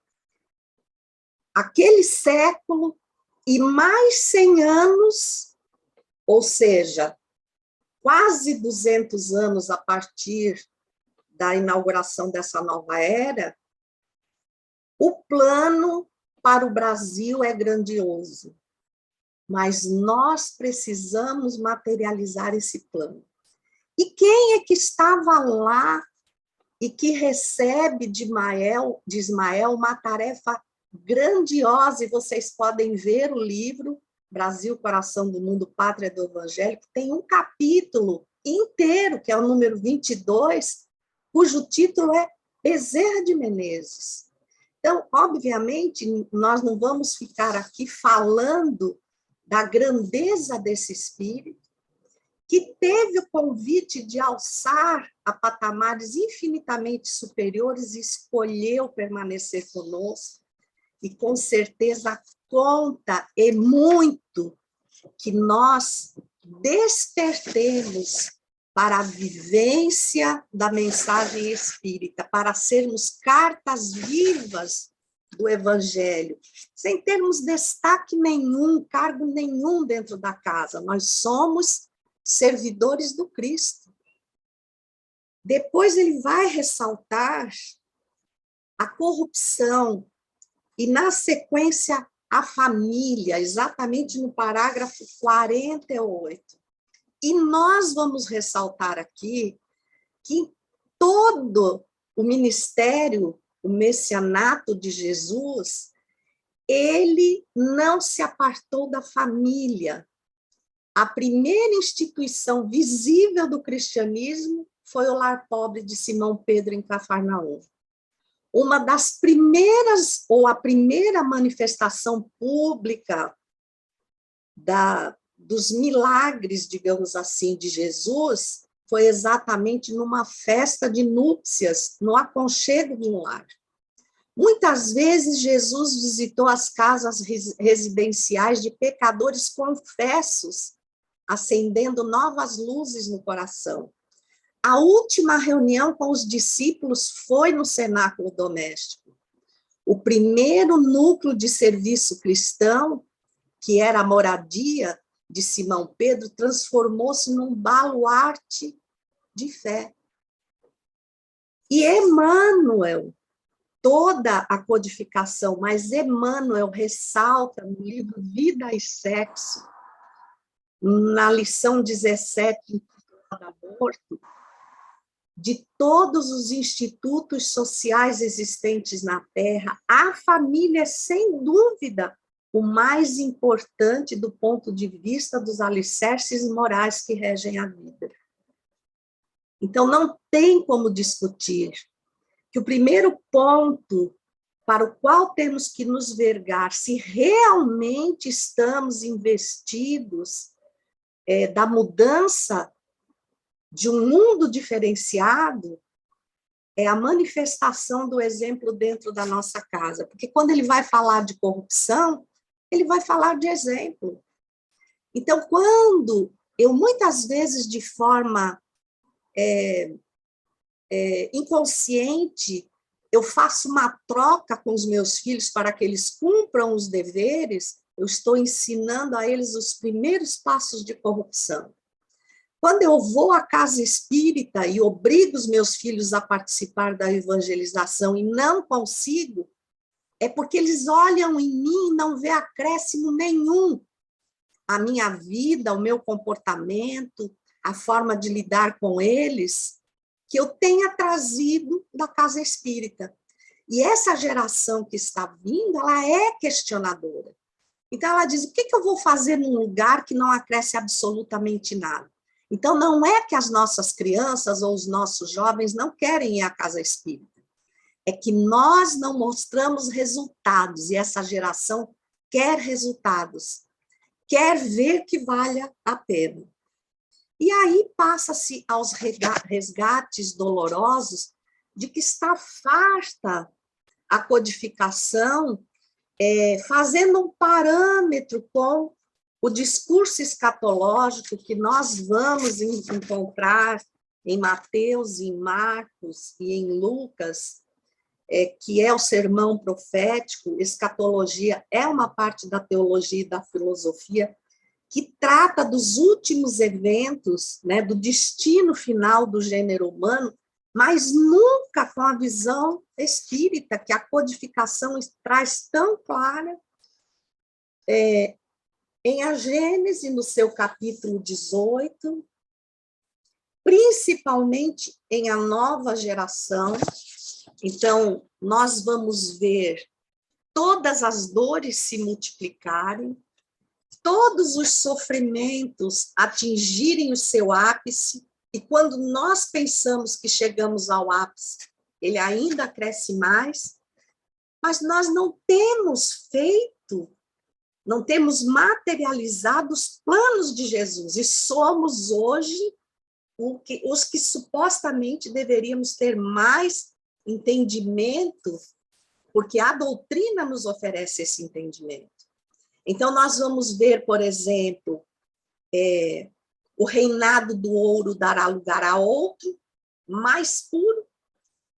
aquele século, e mais 100 anos, ou seja, quase 200 anos a partir da inauguração dessa nova era, o plano para o Brasil é grandioso, mas nós precisamos materializar esse plano. E quem é que estava lá e que recebe de Ismael uma tarefa grandiosa? E vocês podem ver o livro Brasil, Coração do Mundo, Pátria do Evangelho, que tem um capítulo inteiro, que é o número 22, cujo título é Bezerra de Menezes. Então, obviamente, nós não vamos ficar aqui falando da grandeza desse espírito, que teve o convite de alçar a patamares infinitamente superiores e escolheu permanecer conosco, e com certeza conta e muito que nós despertemos para a vivência da mensagem espírita, para sermos cartas vivas do Evangelho, sem termos destaque nenhum, cargo nenhum dentro da casa. Nós somos servidores do Cristo. Depois ele vai ressaltar a corrupção e, na sequência, a família, exatamente no parágrafo 48. E nós vamos ressaltar aqui que todo o ministério, o messianato de Jesus, ele não se apartou da família. A primeira instituição visível do cristianismo foi o lar pobre de Simão Pedro em Cafarnaum. Uma das primeiras, ou a primeira manifestação pública dos milagres, digamos assim, de Jesus, foi exatamente numa festa de núpcias, no aconchego de um lar. Muitas vezes Jesus visitou as casas residenciais de pecadores confessos, acendendo novas luzes no coração. A última reunião com os discípulos foi no cenáculo doméstico. O primeiro núcleo de serviço cristão, que era a moradia de Simão Pedro, transformou-se num baluarte de fé. E Emmanuel, toda a codificação, mas Emmanuel ressalta no livro Vida e Sexo, na lição 17, intitulada Aborto, de todos os institutos sociais existentes na Terra, a família é, sem dúvida, o mais importante do ponto de vista dos alicerces morais que regem a vida. Então, não tem como discutir que o primeiro ponto para o qual temos que nos vergar, se realmente estamos investidos da mudança de um mundo diferenciado, é a manifestação do exemplo dentro da nossa casa. Porque quando ele vai falar de corrupção, ele vai falar de exemplo. Então, quando eu, muitas vezes, de forma inconsciente, eu faço uma troca com os meus filhos para que eles cumpram os deveres, eu estou ensinando a eles os primeiros passos de corrupção. Quando eu vou à casa espírita e obrigo os meus filhos a participar da evangelização e não consigo, é porque eles olham em mim e não vê acréscimo nenhum. A minha vida, o meu comportamento, a forma de lidar com eles, que eu tenha trazido da casa espírita. E essa geração que está vindo, ela é questionadora. Então, ela diz, o que eu vou fazer num lugar que não acresce absolutamente nada? Então, não é que as nossas crianças ou os nossos jovens não querem ir à casa espírita. É que nós não mostramos resultados, e essa geração quer resultados, quer ver que valha a pena. E aí passa-se aos resgates dolorosos de que está farta a codificação, fazendo um parâmetro com o discurso escatológico que nós vamos encontrar em Mateus, em Marcos e em Lucas, que é o sermão profético. Escatologia é uma parte da teologia e da filosofia que trata dos últimos eventos, né, do destino final do gênero humano, mas nunca com a visão espírita, que a codificação traz tão clara. Em A Gênese, no seu capítulo 18, principalmente em A Nova Geração, então, nós vamos ver todas as dores se multiplicarem, todos os sofrimentos atingirem o seu ápice, e quando nós pensamos que chegamos ao ápice, ele ainda cresce mais, mas nós não temos não temos materializado os planos de Jesus, e somos hoje os que supostamente deveríamos ter mais entendimento, porque a doutrina nos oferece esse entendimento. Então, nós vamos ver, por exemplo, o reinado do ouro dará lugar a outro, mais puro,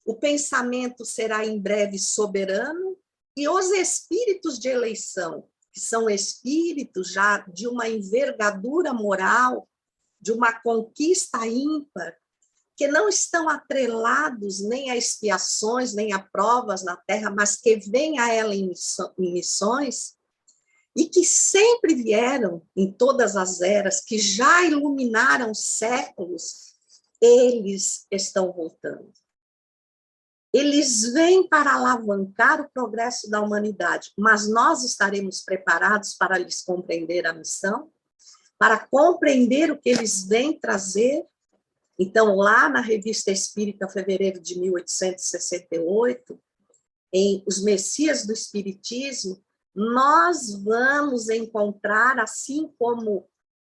o pensamento será em breve soberano, e os espíritos de eleição, que são espíritos já de uma envergadura moral, de uma conquista ímpar, que não estão atrelados nem a expiações, nem a provas na terra, mas que vêm a ela em missões, e que sempre vieram em todas as eras, que já iluminaram séculos, eles estão voltando. Eles vêm para alavancar o progresso da humanidade, mas nós estaremos preparados para lhes compreender a missão, para compreender o que eles vêm trazer. Então, lá na Revista Espírita, fevereiro de 1868, em Os Messias do Espiritismo, nós vamos encontrar, assim como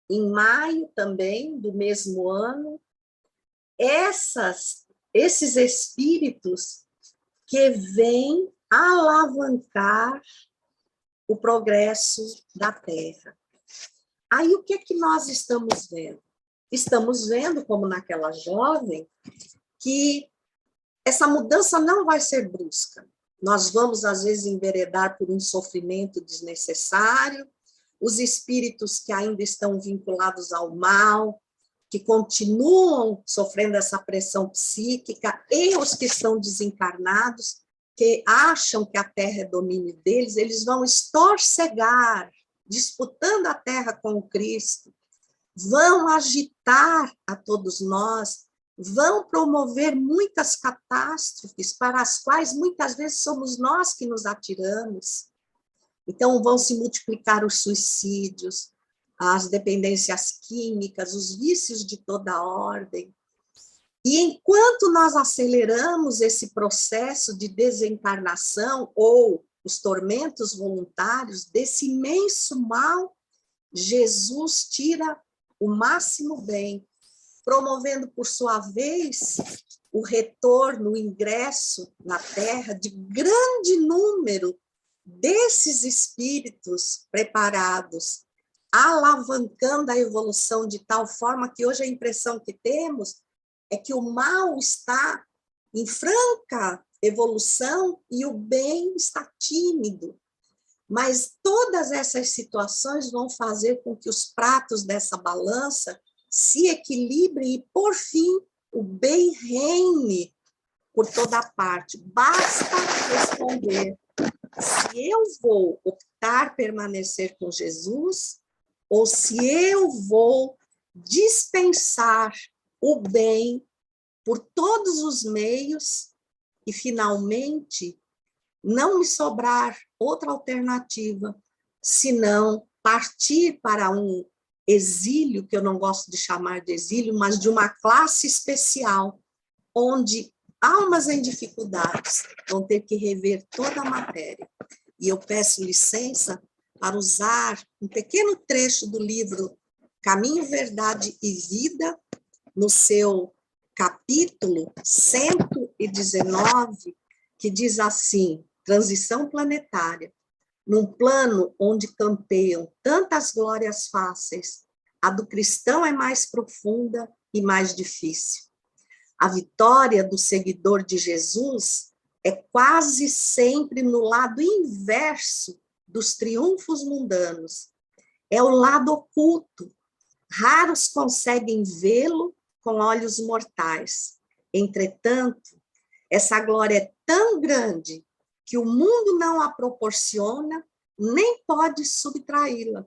em maio também do mesmo ano, esses espíritos que vêm alavancar o progresso da Terra. Aí, o que é que nós estamos vendo? Estamos vendo, como naquela jovem, que essa mudança não vai ser brusca. Nós vamos, às vezes, enveredar por um sofrimento desnecessário, os espíritos que ainda estão vinculados ao mal, que continuam sofrendo essa pressão psíquica, e os que estão desencarnados, que acham que a Terra é domínio deles, eles vão estorcegar, disputando a Terra com o Cristo, vão agitar a todos nós, vão promover muitas catástrofes para as quais muitas vezes somos nós que nos atiramos. Então, vão se multiplicar os suicídios, as dependências químicas, os vícios de toda ordem. E enquanto nós aceleramos esse processo de desencarnação ou os tormentos voluntários desse imenso mal, Jesus tira o máximo bem, promovendo, por sua vez, o retorno, o ingresso na Terra de grande número desses espíritos preparados, alavancando a evolução de tal forma que hoje a impressão que temos é que o mal está em franca evolução e o bem está tímido. Mas todas essas situações vão fazer com que os pratos dessa balança se equilibrem e, por fim, o bem reine por toda parte. Basta responder se eu vou optar permanecer com Jesus ou se eu vou dispensar o bem por todos os meios e, finalmente, não me sobrar outra alternativa, senão partir para um exílio, que eu não gosto de chamar de exílio, mas de uma classe especial, onde almas em dificuldades vão ter que rever toda a matéria. E eu peço licença para usar um pequeno trecho do livro Caminho, Verdade e Vida, no seu capítulo 119, que diz assim: transição planetária. Num plano onde campeiam tantas glórias fáceis, a do cristão é mais profunda e mais difícil. A vitória do seguidor de Jesus é quase sempre no lado inverso dos triunfos mundanos. É o lado oculto. Raros conseguem vê-lo com olhos mortais. Entretanto, essa glória é tão grande que o mundo não a proporciona, nem pode subtraí-la.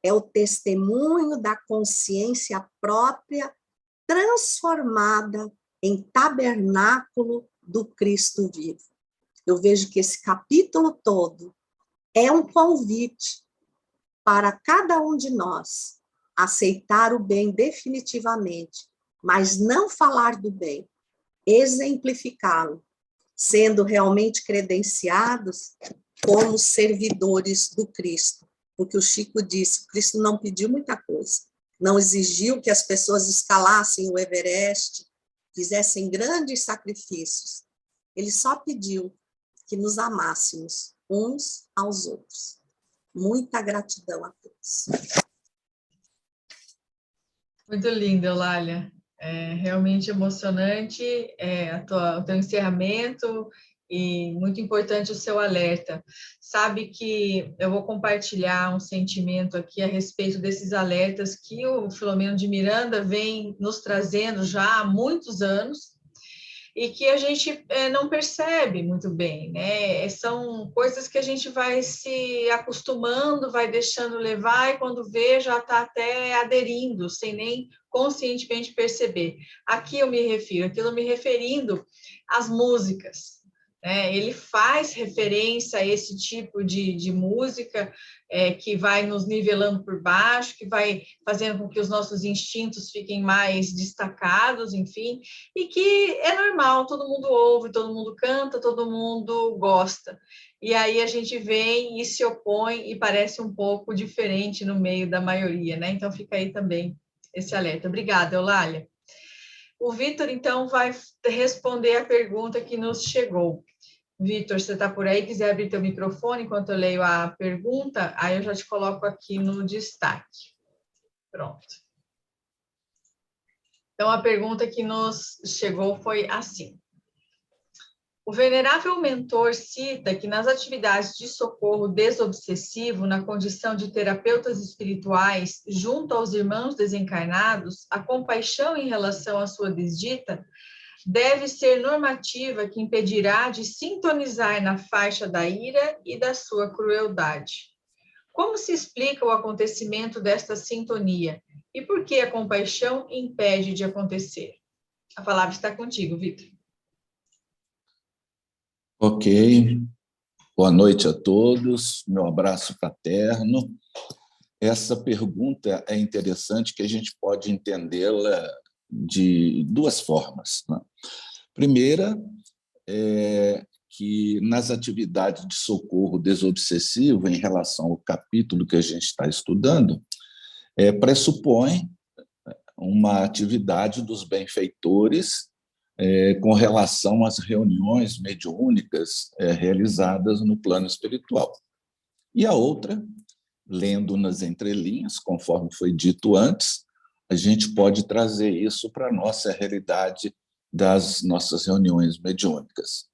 É o testemunho da consciência própria transformada em tabernáculo do Cristo vivo. Eu vejo que esse capítulo todo é um convite para cada um de nós aceitar o bem definitivamente, mas não falar do bem, exemplificá-lo, sendo realmente credenciados como servidores do Cristo. Porque o Chico disse, o Cristo não pediu muita coisa, não exigiu que as pessoas escalassem o Everest, fizessem grandes sacrifícios. Ele só pediu que nos amássemos uns aos outros. Muita gratidão a todos. Muito lindo, Eulália. É realmente emocionante o teu encerramento e muito importante o seu alerta. Sabe que eu vou compartilhar um sentimento aqui a respeito desses alertas que o Filomeno de Miranda vem nos trazendo já há muitos anos e que a gente não percebe muito bem, né? São coisas que a gente vai se acostumando, vai deixando levar e quando vê já está até aderindo, sem nem conscientemente perceber. Aqui eu me referindo às músicas, né? Ele faz referência a esse tipo de música que vai nos nivelando por baixo, que vai fazendo com que os nossos instintos fiquem mais destacados, enfim, e que é normal, todo mundo ouve, todo mundo canta, todo mundo gosta. E aí a gente vem e se opõe e parece um pouco diferente no meio da maioria, né? Então fica aí também esse alerta. Obrigada, Eulália. O Vitor, então, vai responder a pergunta que nos chegou. Vitor, você está por aí? Quiser abrir teu microfone enquanto eu leio a pergunta, aí eu já te coloco aqui no destaque. Pronto. Então, a pergunta que nos chegou foi assim. O venerável mentor cita que nas atividades de socorro desobsessivo, na condição de terapeutas espirituais, junto aos irmãos desencarnados, a compaixão em relação à sua desdita deve ser normativa que impedirá de sintonizar na faixa da ira e da sua crueldade. Como se explica o acontecimento desta sintonia? E por que a compaixão impede de acontecer? A palavra está contigo, Vitor. Ok. Boa noite a todos. Meu abraço fraterno. Essa pergunta é interessante que a gente pode entendê-la de duas formas, né? Primeira, é que nas atividades de socorro desobsessivo, em relação ao capítulo que a gente está estudando, pressupõe uma atividade dos benfeitores com relação às reuniões mediúnicas realizadas no plano espiritual. E a outra, lendo nas entrelinhas, conforme foi dito antes, a gente pode trazer isso para a nossa realidade das nossas reuniões mediúnicas.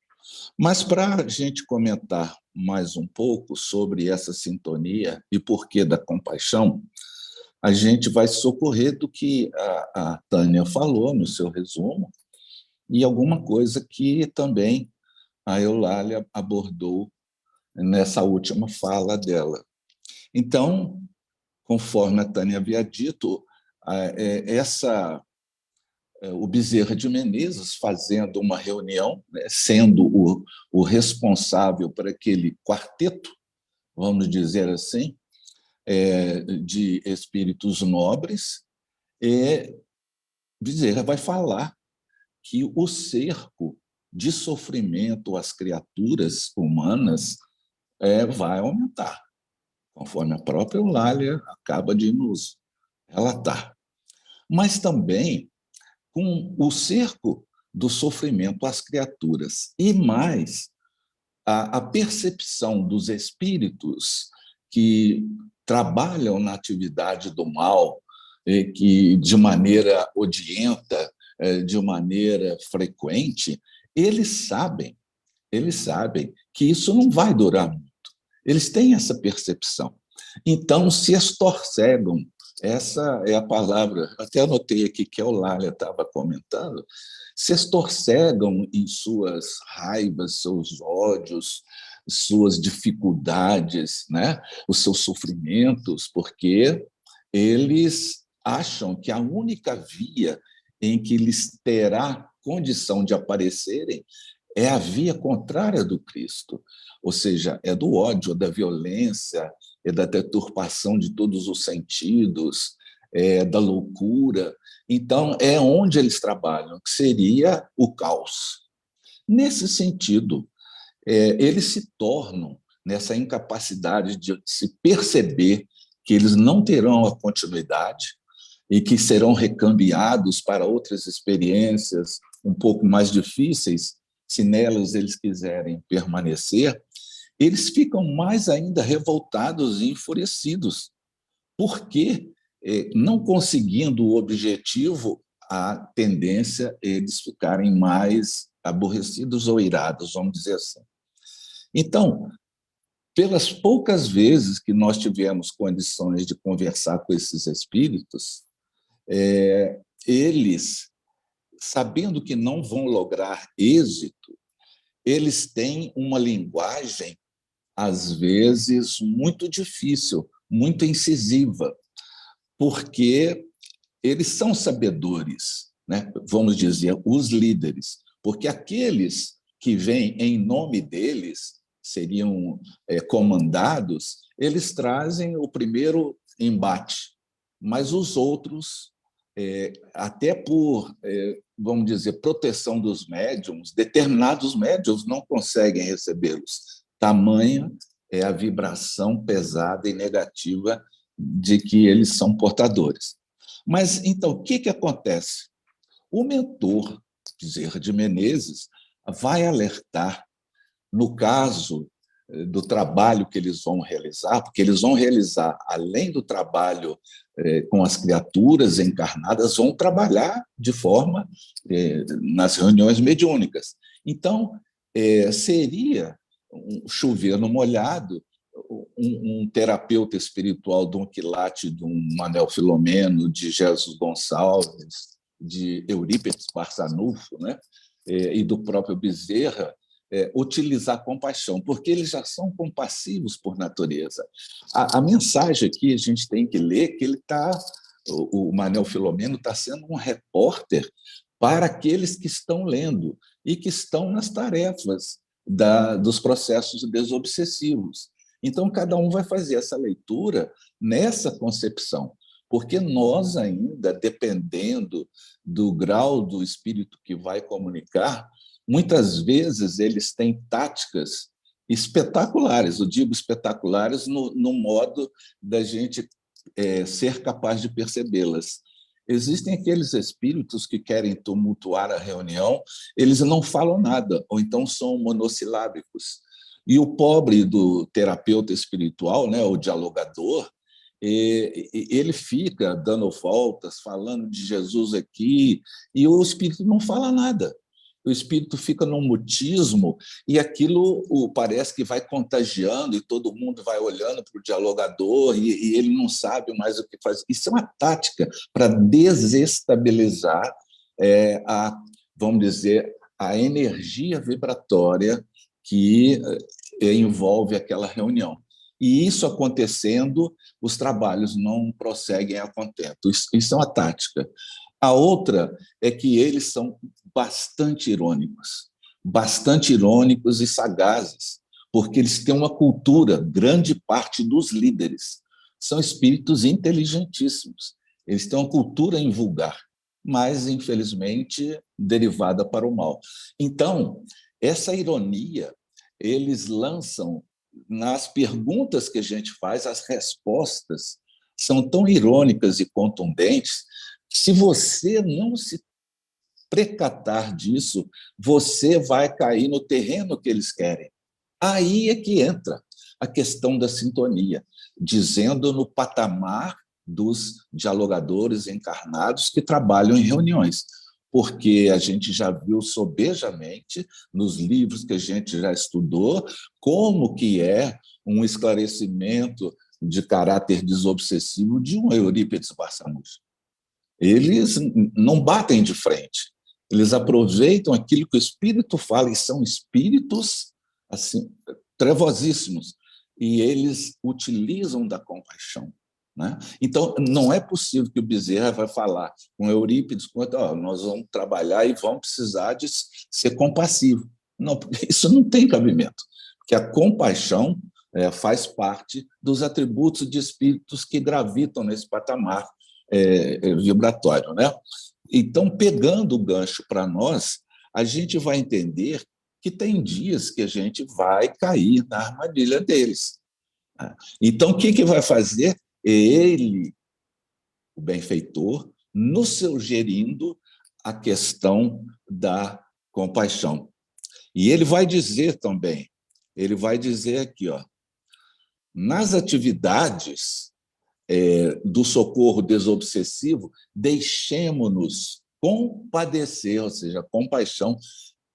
Mas para a gente comentar mais um pouco sobre essa sintonia e porquê da compaixão, a gente vai socorrer do que a Tânia falou no seu resumo e alguma coisa que também a Eulália abordou nessa última fala dela. Então, conforme a Tânia havia dito, o Bezerra de Menezes fazendo uma reunião, né, sendo o responsável por aquele quarteto, vamos dizer assim, de espíritos nobres, Bezerra vai falar que o cerco de sofrimento às criaturas humanas vai aumentar, conforme a própria Eulália acaba de nos relatar. Mas também com o cerco do sofrimento às criaturas e mais a percepção dos espíritos que trabalham na atividade do mal, que de maneira odienta, de maneira frequente, eles sabem que isso não vai durar muito. Eles têm essa percepção. Então, se estorcegam. Essa é a palavra, até anotei aqui que a Eulália estava comentando, se estorcegam em suas raivas, seus ódios, suas dificuldades, né? Os seus sofrimentos, porque eles acham que a única via em que lhes terá condição de aparecerem é a via contrária do Cristo, ou seja, é do ódio, da violência, é da deturpação de todos os sentidos, da loucura. Então, é onde eles trabalham, que seria o caos. Nesse sentido, eles se tornam nessa incapacidade de se perceber que eles não terão a continuidade e que serão recambiados para outras experiências um pouco mais difíceis, se nelas eles quiserem permanecer, eles ficam mais ainda revoltados e enfurecidos, porque, não conseguindo o objetivo, a tendência é eles ficarem mais aborrecidos ou irados, vamos dizer assim. Então, pelas poucas vezes que nós tivemos condições de conversar com esses espíritos, eles, sabendo que não vão lograr êxito, eles têm uma linguagem, às vezes, muito difícil, muito incisiva, porque eles são sabedores, né? Vamos dizer, os líderes, porque aqueles que vêm em nome deles, seriam comandados, eles trazem o primeiro embate, mas os outros, até por, vamos dizer, proteção dos médiums, determinados médiums não conseguem recebê-los. Tamanha é a vibração pesada e negativa de que eles são portadores. Mas, então, o que acontece? O mentor, Bezerra de Menezes, vai alertar, no caso do trabalho que eles vão realizar, porque eles vão realizar, além do trabalho com as criaturas encarnadas, vão trabalhar de forma nas reuniões mediúnicas. Então, seria chover no molhado, um terapeuta espiritual de um Quilate, de um Manuel Filomeno, de Jesus Gonçalves, de Eurípides Barçanufo, né? E do próprio Bezerra, utilizar compaixão, porque eles já são compassivos por natureza. A mensagem aqui a gente tem que ler que o Manuel Filomeno está sendo um repórter para aqueles que estão lendo e que estão nas tarefas dos processos desobsessivos. Então, cada um vai fazer essa leitura nessa concepção, porque nós ainda, dependendo do grau do espírito que vai comunicar, muitas vezes eles têm táticas espetaculares, eu digo espetaculares no modo da gente ser capaz de percebê-las. Existem aqueles espíritos que querem tumultuar a reunião, eles não falam nada, ou então são monossilábicos. E o pobre do terapeuta espiritual, né, o dialogador, ele fica dando voltas, falando de Jesus aqui, e o espírito não fala nada. O espírito fica num mutismo e aquilo parece que vai contagiando e todo mundo vai olhando para o dialogador e ele não sabe mais o que fazer. Isso é uma tática para desestabilizar vamos dizer, a energia vibratória que envolve aquela reunião. E isso acontecendo, os trabalhos não prosseguem a contento. Isso é uma tática. A outra é que eles são bastante irônicos e sagazes, porque eles têm uma cultura, grande parte dos líderes são espíritos inteligentíssimos. Eles têm uma cultura invulgar, mas, infelizmente, derivada para o mal. Então, essa ironia, eles lançam nas perguntas que a gente faz, as respostas são tão irônicas e contundentes que, se você não se precatar disso, você vai cair no terreno que eles querem. Aí é que entra a questão da sintonia, dizendo no patamar dos dialogadores encarnados que trabalham em reuniões, porque a gente já viu sobejamente nos livros que a gente já estudou como que é um esclarecimento de caráter desobsessivo de um Eurípides Barçanufo. Eles não batem de frente, eles aproveitam aquilo que o espírito fala, e são espíritos assim trevosíssimos, e eles utilizam da compaixão. Né? Então, não é possível que o Bezerra vai falar com Eurípides, nós vamos trabalhar e vamos precisar de ser compassivo. Não, porque isso não tem cabimento, porque a compaixão faz parte dos atributos de espíritos que gravitam nesse patamar vibratório. Né? Então, pegando o gancho para nós, a gente vai entender que tem dias que a gente vai cair na armadilha deles. Então, o que vai fazer? Ele, o benfeitor, nos sugerindo a questão da compaixão. E ele vai dizer também, ele vai dizer aqui, nas atividades do socorro desobsessivo, deixemo-nos compadecer, ou seja, compaixão,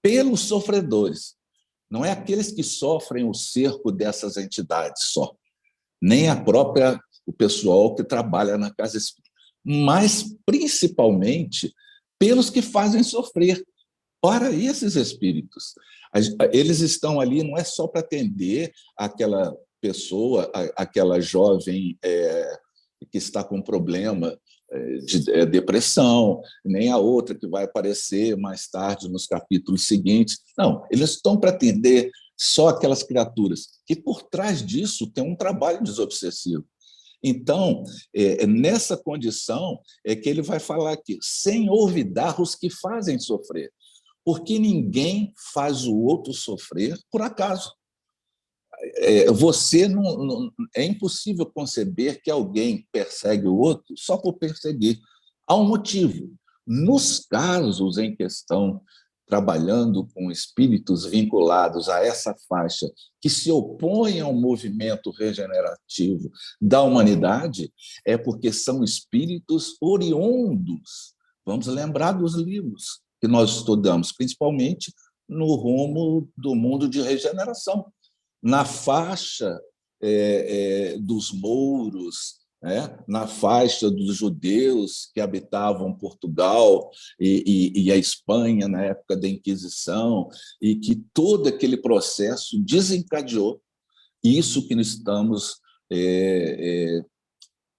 pelos sofredores. Não é aqueles que sofrem o cerco dessas entidades só, nem o pessoal que trabalha na casa espírita, mas principalmente pelos que fazem sofrer. Para esses espíritos, eles estão ali não é só para atender aquela pessoa, aquela jovem que está com problema de depressão, nem a outra que vai aparecer mais tarde nos capítulos seguintes. Não, eles estão para atender só aquelas criaturas que, por trás disso, tem um trabalho desobsessivo. Então, nessa condição é que ele vai falar aqui, sem olvidar os que fazem sofrer, porque ninguém faz o outro sofrer por acaso. Você não, é impossível conceber que alguém persegue o outro só por perseguir. Há um motivo. Nos casos em questão, trabalhando com espíritos vinculados a essa faixa que se opõem ao movimento regenerativo da humanidade, é porque são espíritos oriundos. Vamos lembrar dos livros que nós estudamos, principalmente no rumo do mundo de regeneração, na faixa dos mouros, na faixa dos judeus que habitavam Portugal e a Espanha na época da Inquisição, e que todo aquele processo desencadeou isso que nós estamos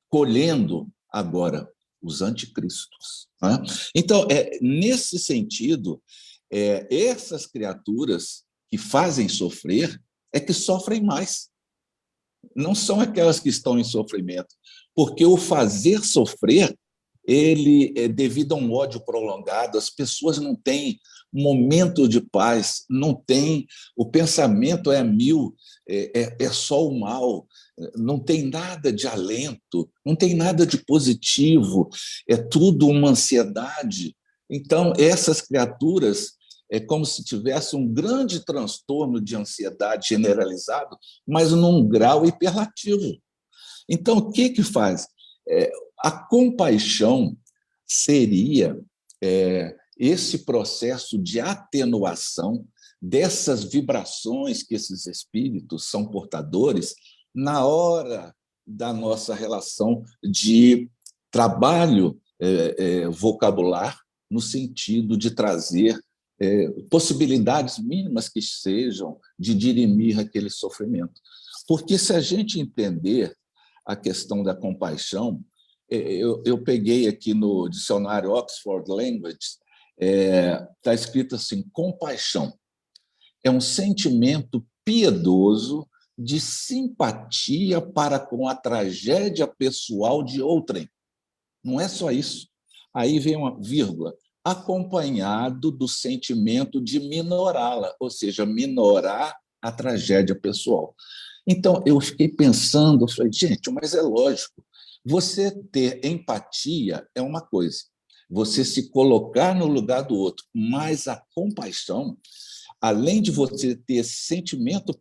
colhendo agora, os anticristos. Né? Então, nesse sentido, essas criaturas que fazem sofrer é que sofrem mais. Não são aquelas que estão em sofrimento, porque o fazer sofrer, ele é devido a um ódio prolongado, as pessoas não têm momento de paz, não tem, o pensamento é a mil, é só o mal, não tem nada de alento, não tem nada de positivo, é tudo uma ansiedade. Então, essas criaturas é como se tivesse um grande transtorno de ansiedade generalizado, mas num grau hiperlativo. Então, o que faz? A compaixão seria esse processo de atenuação dessas vibrações que esses espíritos são portadores na hora da nossa relação de trabalho vocabular, no sentido de trazer possibilidades mínimas que sejam de dirimir aquele sofrimento. Porque se a gente entender a questão da compaixão, eu peguei aqui no dicionário Oxford Language, está escrito assim: compaixão é um sentimento piedoso de simpatia para com a tragédia pessoal de outrem. Não é só isso. Aí vem uma vírgula, acompanhado do sentimento de minorá-la, ou seja, minorar a tragédia pessoal. Então, eu fiquei pensando, eu falei, gente, mas é lógico, você ter empatia é uma coisa, você se colocar no lugar do outro, mas a compaixão, além de você ter esse sentimento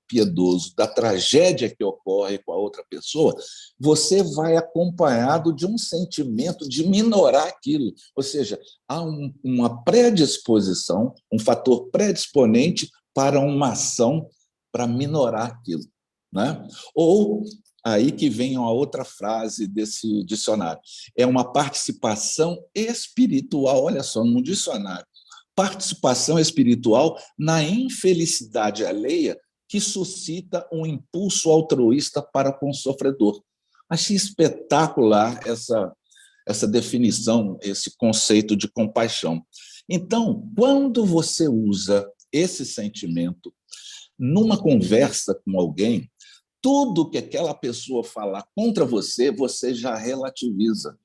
piedoso da tragédia que ocorre com a outra pessoa, você vai acompanhado de um sentimento de minorar aquilo. Ou seja, há uma predisposição, um fator predisponente para uma ação para minorar aquilo. Né? Ou, aí que vem uma outra frase desse dicionário, é uma participação espiritual, olha só, no dicionário, participação espiritual na infelicidade alheia que suscita um impulso altruísta para com o sofredor. Achei espetacular essa definição, esse conceito de compaixão. Então, quando você usa esse sentimento numa conversa com alguém, tudo que aquela pessoa falar contra você, você já relativiza.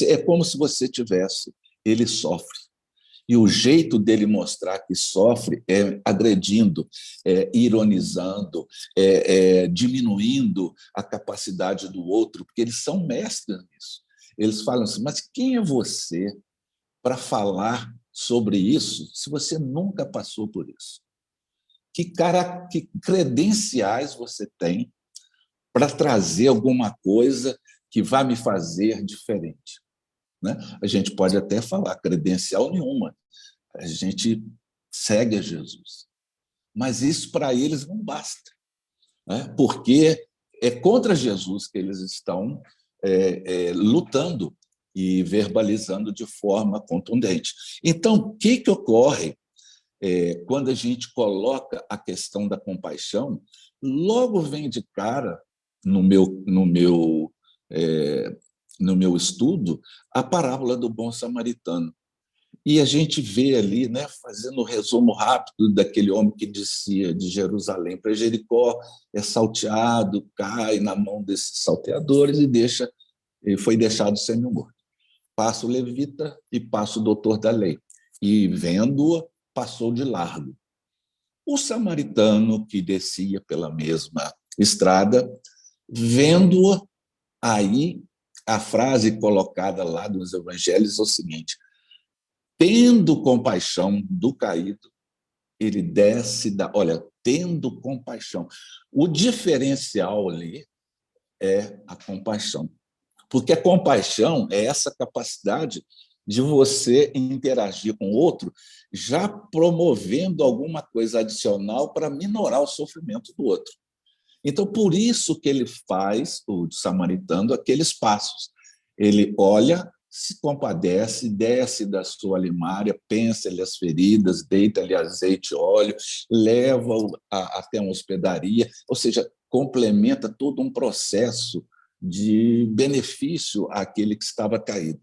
É como se você tivesse, ele sofre. E o jeito dele mostrar que sofre é agredindo, ironizando, diminuindo a capacidade do outro, porque eles são mestres nisso. Eles falam assim, mas quem é você para falar sobre isso se você nunca passou por isso? Que credenciais você tem para trazer alguma coisa que vai me fazer diferente? Né? A gente pode até falar credencial nenhuma, a gente segue a Jesus, mas isso para eles não basta, né? Porque é contra Jesus que eles estão lutando e verbalizando de forma contundente. Então, o que ocorre quando a gente coloca a questão da compaixão? Logo vem de cara no meu estudo a parábola do bom samaritano. E a gente vê ali, né, fazendo um resumo rápido daquele homem que descia de Jerusalém para Jericó, é salteado, cai na mão desses salteadores e foi deixado semi-morto. Passa o levita e passa o doutor da lei. E, vendo-o, passou de largo. O samaritano, que descia pela mesma estrada, vendo-o, aí a frase colocada lá nos evangelhos é o seguinte: tendo compaixão do caído, ele desce olha, tendo compaixão. O diferencial ali é a compaixão. Porque a compaixão é essa capacidade de você interagir com o outro, já promovendo alguma coisa adicional para minorar o sofrimento do outro. Então, por isso que ele faz, o samaritano, aqueles passos. Ele olha, se compadece, desce da sua limária, pensa-lhe as feridas, deita-lhe azeite e óleo, leva-o até uma hospedaria, ou seja, complementa todo um processo de benefício àquele que estava caído.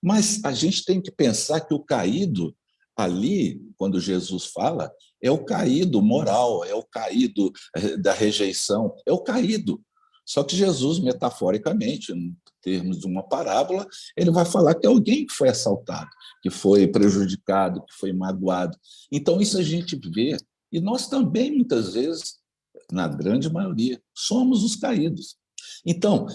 Mas a gente tem que pensar que o caído ali, quando Jesus fala, é o caído moral, é o caído da rejeição, é o caído. Só que Jesus, metaforicamente, em termos de uma parábola, ele vai falar que é alguém que foi assaltado, que foi prejudicado, que foi magoado. Então, isso a gente vê. E nós também, muitas vezes, na grande maioria, somos os caídos. Então,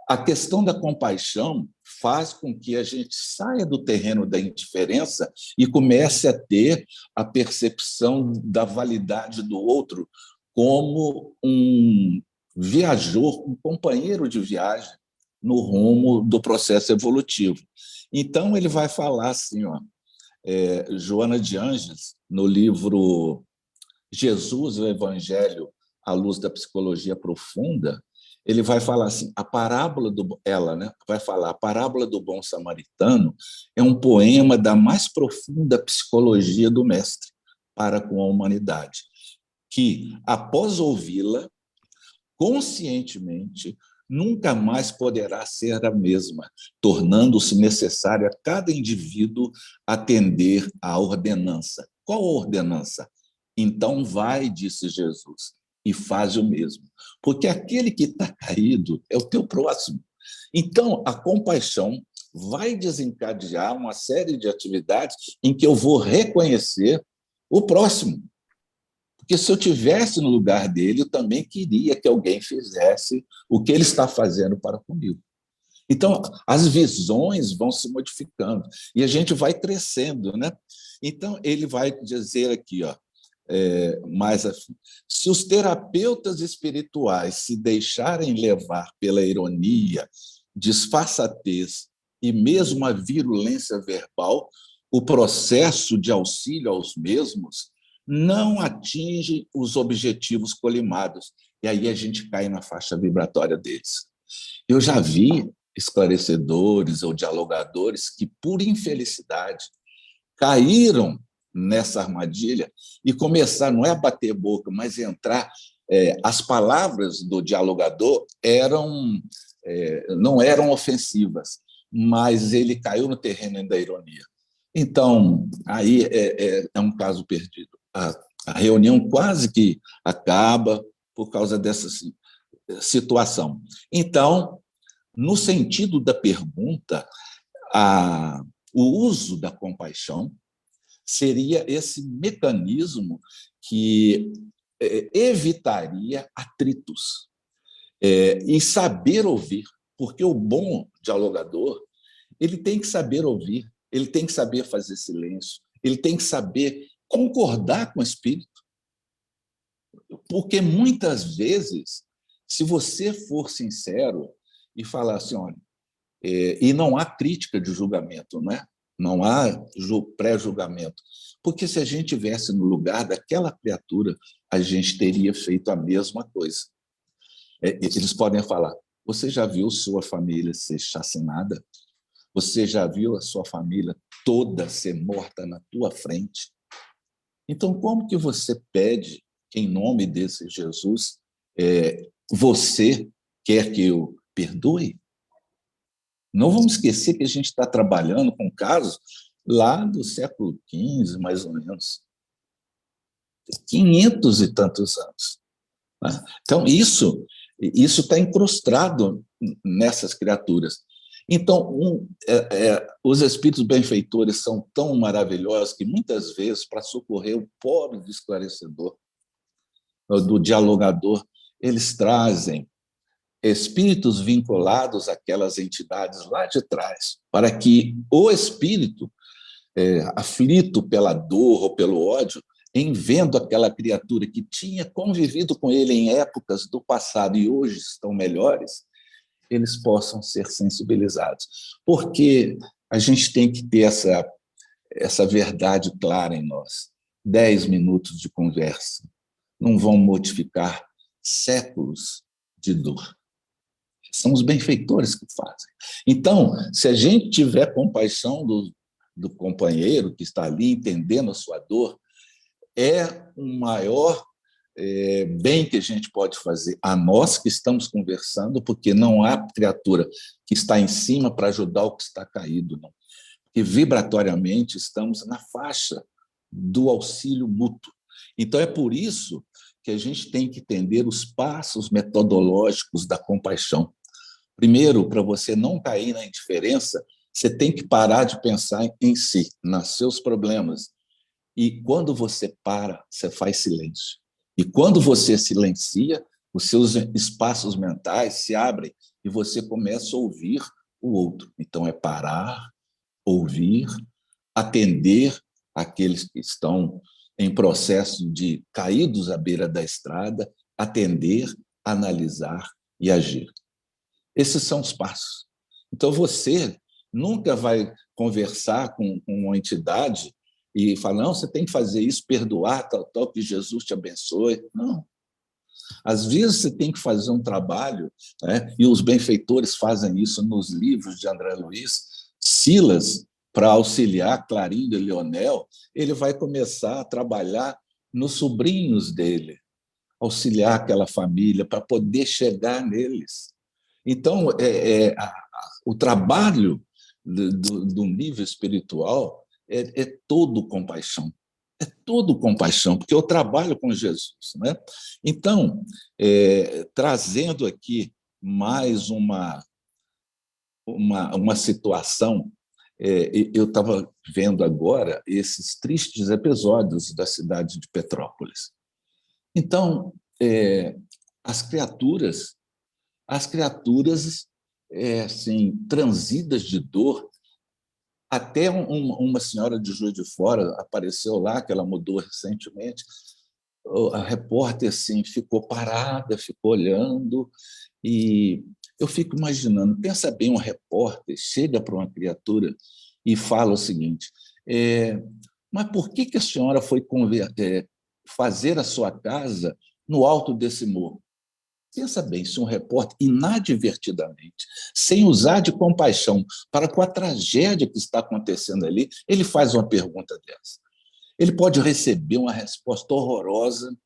a questão da compaixão faz com que a gente saia do terreno da indiferença e comece a ter a percepção da validade do outro como um viajor, um companheiro de viagem no rumo do processo evolutivo. Então, ele vai falar assim, ó, Joana de Ângeles, no livro Jesus, o Evangelho à Luz da Psicologia Profunda, ele vai falar assim, a parábola vai falar, a parábola do bom samaritano é um poema da mais profunda psicologia do mestre para com a humanidade, que, após ouvi-la, conscientemente, nunca mais poderá ser a mesma, tornando-se necessário a cada indivíduo atender à ordenança. Qual a ordenança? Então vai, disse Jesus, e faz o mesmo. Porque aquele que está caído é o teu próximo. Então, a compaixão vai desencadear uma série de atividades em que eu vou reconhecer o próximo. Porque se eu tivesse no lugar dele, eu também queria que alguém fizesse o que ele está fazendo para comigo. Então, as visões vão se modificando e a gente vai crescendo, né? Então, ele vai dizer aqui, ó, mais assim, se os terapeutas espirituais se deixarem levar pela ironia, disfarçatez e mesmo a virulência verbal, o processo de auxílio aos mesmos não atinge os objetivos colimados. E aí a gente cai na faixa vibratória deles. Eu já vi esclarecedores ou dialogadores que, por infelicidade, caíram nessa armadilha e começaram, não é a bater boca, mas entrar. As palavras do dialogador não eram ofensivas, mas ele caiu no terreno da ironia. Então, aí é um caso perdido. A reunião quase que acaba por causa dessa situação. Então, no sentido da pergunta, o uso da compaixão seria esse mecanismo que evitaria atritos e saber ouvir, porque o bom dialogador ele tem que saber ouvir, ele tem que saber fazer silêncio, ele tem que saber concordar com o espírito, porque muitas vezes, se você for sincero e falar assim, olha, e não há crítica de julgamento, não é? Não há pré-julgamento, porque se a gente estivesse no lugar daquela criatura, a gente teria feito a mesma coisa. Eles podem falar, você já viu sua família ser chacinada? Você já viu a sua família toda ser morta na tua frente? Então, como que você pede, em nome desse Jesus, você quer que eu perdoe? Não vamos esquecer que a gente está trabalhando com casos lá do século XV, mais ou menos. 500 e tantos anos. Então, isso está incrustado nessas criaturas. Então, os espíritos benfeitores são tão maravilhosos que, muitas vezes, para socorrer o pobre do esclarecedor, do dialogador, eles trazem espíritos vinculados àquelas entidades lá de trás, para que o espírito, aflito pela dor ou pelo ódio, em vendo aquela criatura que tinha convivido com ele em épocas do passado e hoje estão melhores, eles possam ser sensibilizados. Porque a gente tem que ter essa verdade clara em nós. 10 minutos de conversa não vão modificar séculos de dor. São os benfeitores que fazem. Então, se a gente tiver compaixão do companheiro que está ali entendendo a sua dor, é um maior bem que a gente pode fazer a nós que estamos conversando, porque não há criatura que está em cima para ajudar o que está caído, não. Porque vibratoriamente estamos na faixa do auxílio mútuo. Então, é por isso que a gente tem que entender os passos metodológicos da compaixão. Primeiro, para você não cair na indiferença, você tem que parar de pensar em si, nos seus problemas. E quando você para, você faz silêncio. E quando você silencia, os seus espaços mentais se abrem e você começa a ouvir o outro. Então, é parar, ouvir, atender aqueles que estão em processo de caídos à beira da estrada, atender, analisar e agir. Esses são os passos. Então, você nunca vai conversar com uma entidade e falar, não, você tem que fazer isso, perdoar, tal, que Jesus te abençoe. Não. Às vezes você tem que fazer um trabalho, né? E os benfeitores fazem isso nos livros de André Luiz. Silas, para auxiliar Clarindo e Leonel, ele vai começar a trabalhar nos sobrinhos dele, auxiliar aquela família para poder chegar neles. Então, o trabalho do nível espiritual é todo compaixão. É todo compaixão, porque eu trabalho com Jesus. Né? Então, trazendo aqui mais uma situação, eu estava vendo agora esses tristes episódios da cidade de Petrópolis. Então, as criaturas assim, transidas de dor. Até uma senhora de Juiz de Fora apareceu lá, que ela mudou recentemente. A repórter assim, ficou parada, ficou olhando, e eu fico imaginando, pensa bem, um repórter chega para uma criatura e fala o seguinte, mas por que a senhora foi fazer a sua casa no alto desse morro? Pensa bem, se um repórter, inadvertidamente, sem usar de compaixão para com a tragédia que está acontecendo ali, ele faz uma pergunta dessa. Ele pode receber uma resposta horrorosa,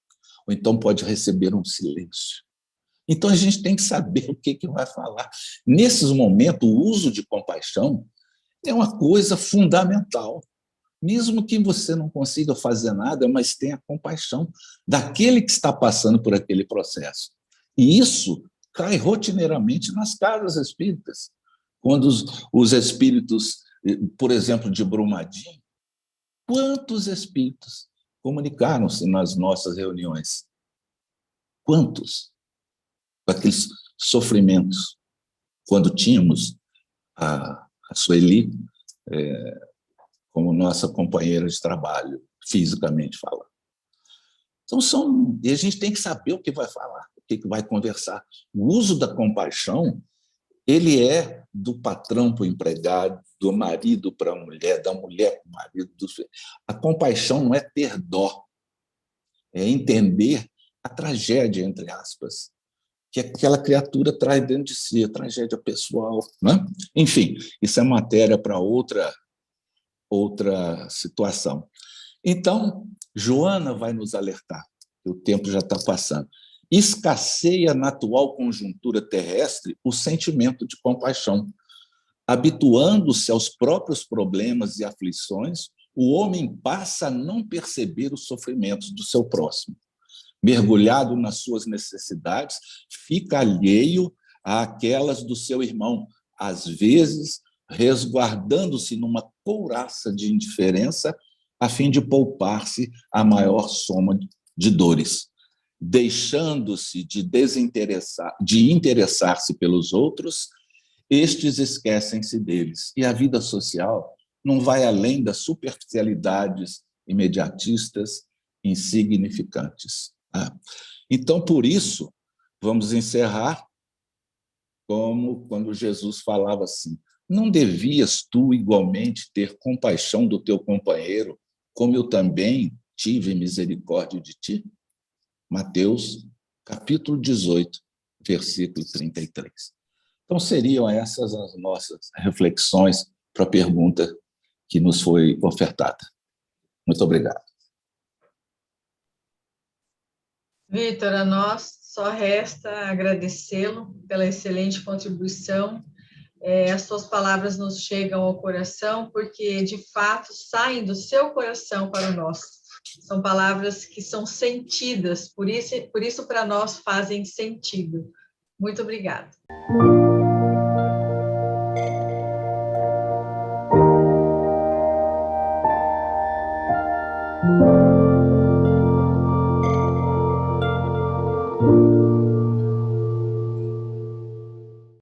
ou então pode receber um silêncio. Então, a gente tem que saber o que vai falar. Nesses momentos, o uso de compaixão é uma coisa fundamental. Mesmo que você não consiga fazer nada, mas tenha compaixão daquele que está passando por aquele processo. E isso cai rotineiramente nas casas espíritas. Quando os espíritos, por exemplo, de Brumadinho, quantos espíritos comunicaram-se nas nossas reuniões? Quantos? Aqueles sofrimentos. Quando tínhamos a Sueli como nossa companheira de trabalho, fisicamente falando. Então, e a gente tem que saber o que vai falar, o que vai conversar. O uso da compaixão, ele é do patrão para o empregado, do marido para a mulher, da mulher para o marido. A compaixão não é ter dó, é entender a tragédia, entre aspas, que aquela criatura traz dentro de si, a tragédia pessoal. Né? Enfim, isso é matéria para outra situação. Então, Joana vai nos alertar, que o tempo já está passando. Escasseia na atual conjuntura terrestre o sentimento de compaixão. Habituando-se aos próprios problemas e aflições, o homem passa a não perceber os sofrimentos do seu próximo. Mergulhado nas suas necessidades, fica alheio àquelas do seu irmão, às vezes resguardando-se numa couraça de indiferença a fim de poupar-se a maior soma de dores, deixando-se de interessar-se pelos outros, estes esquecem-se deles. E a vida social não vai além das superficialidades imediatistas, insignificantes. Então, por isso, vamos encerrar como quando Jesus falava assim, não devias tu igualmente ter compaixão do teu companheiro, como eu também tive misericórdia de ti? Mateus, capítulo 18, versículo 33. Então, seriam essas as nossas reflexões para a pergunta que nos foi ofertada. Muito obrigado. Vitor, a nós só resta agradecê-lo pela excelente contribuição. As suas palavras nos chegam ao coração, porque, de fato, saem do seu coração para o nosso. São palavras que são sentidas, por isso para nós fazem sentido. Muito obrigada.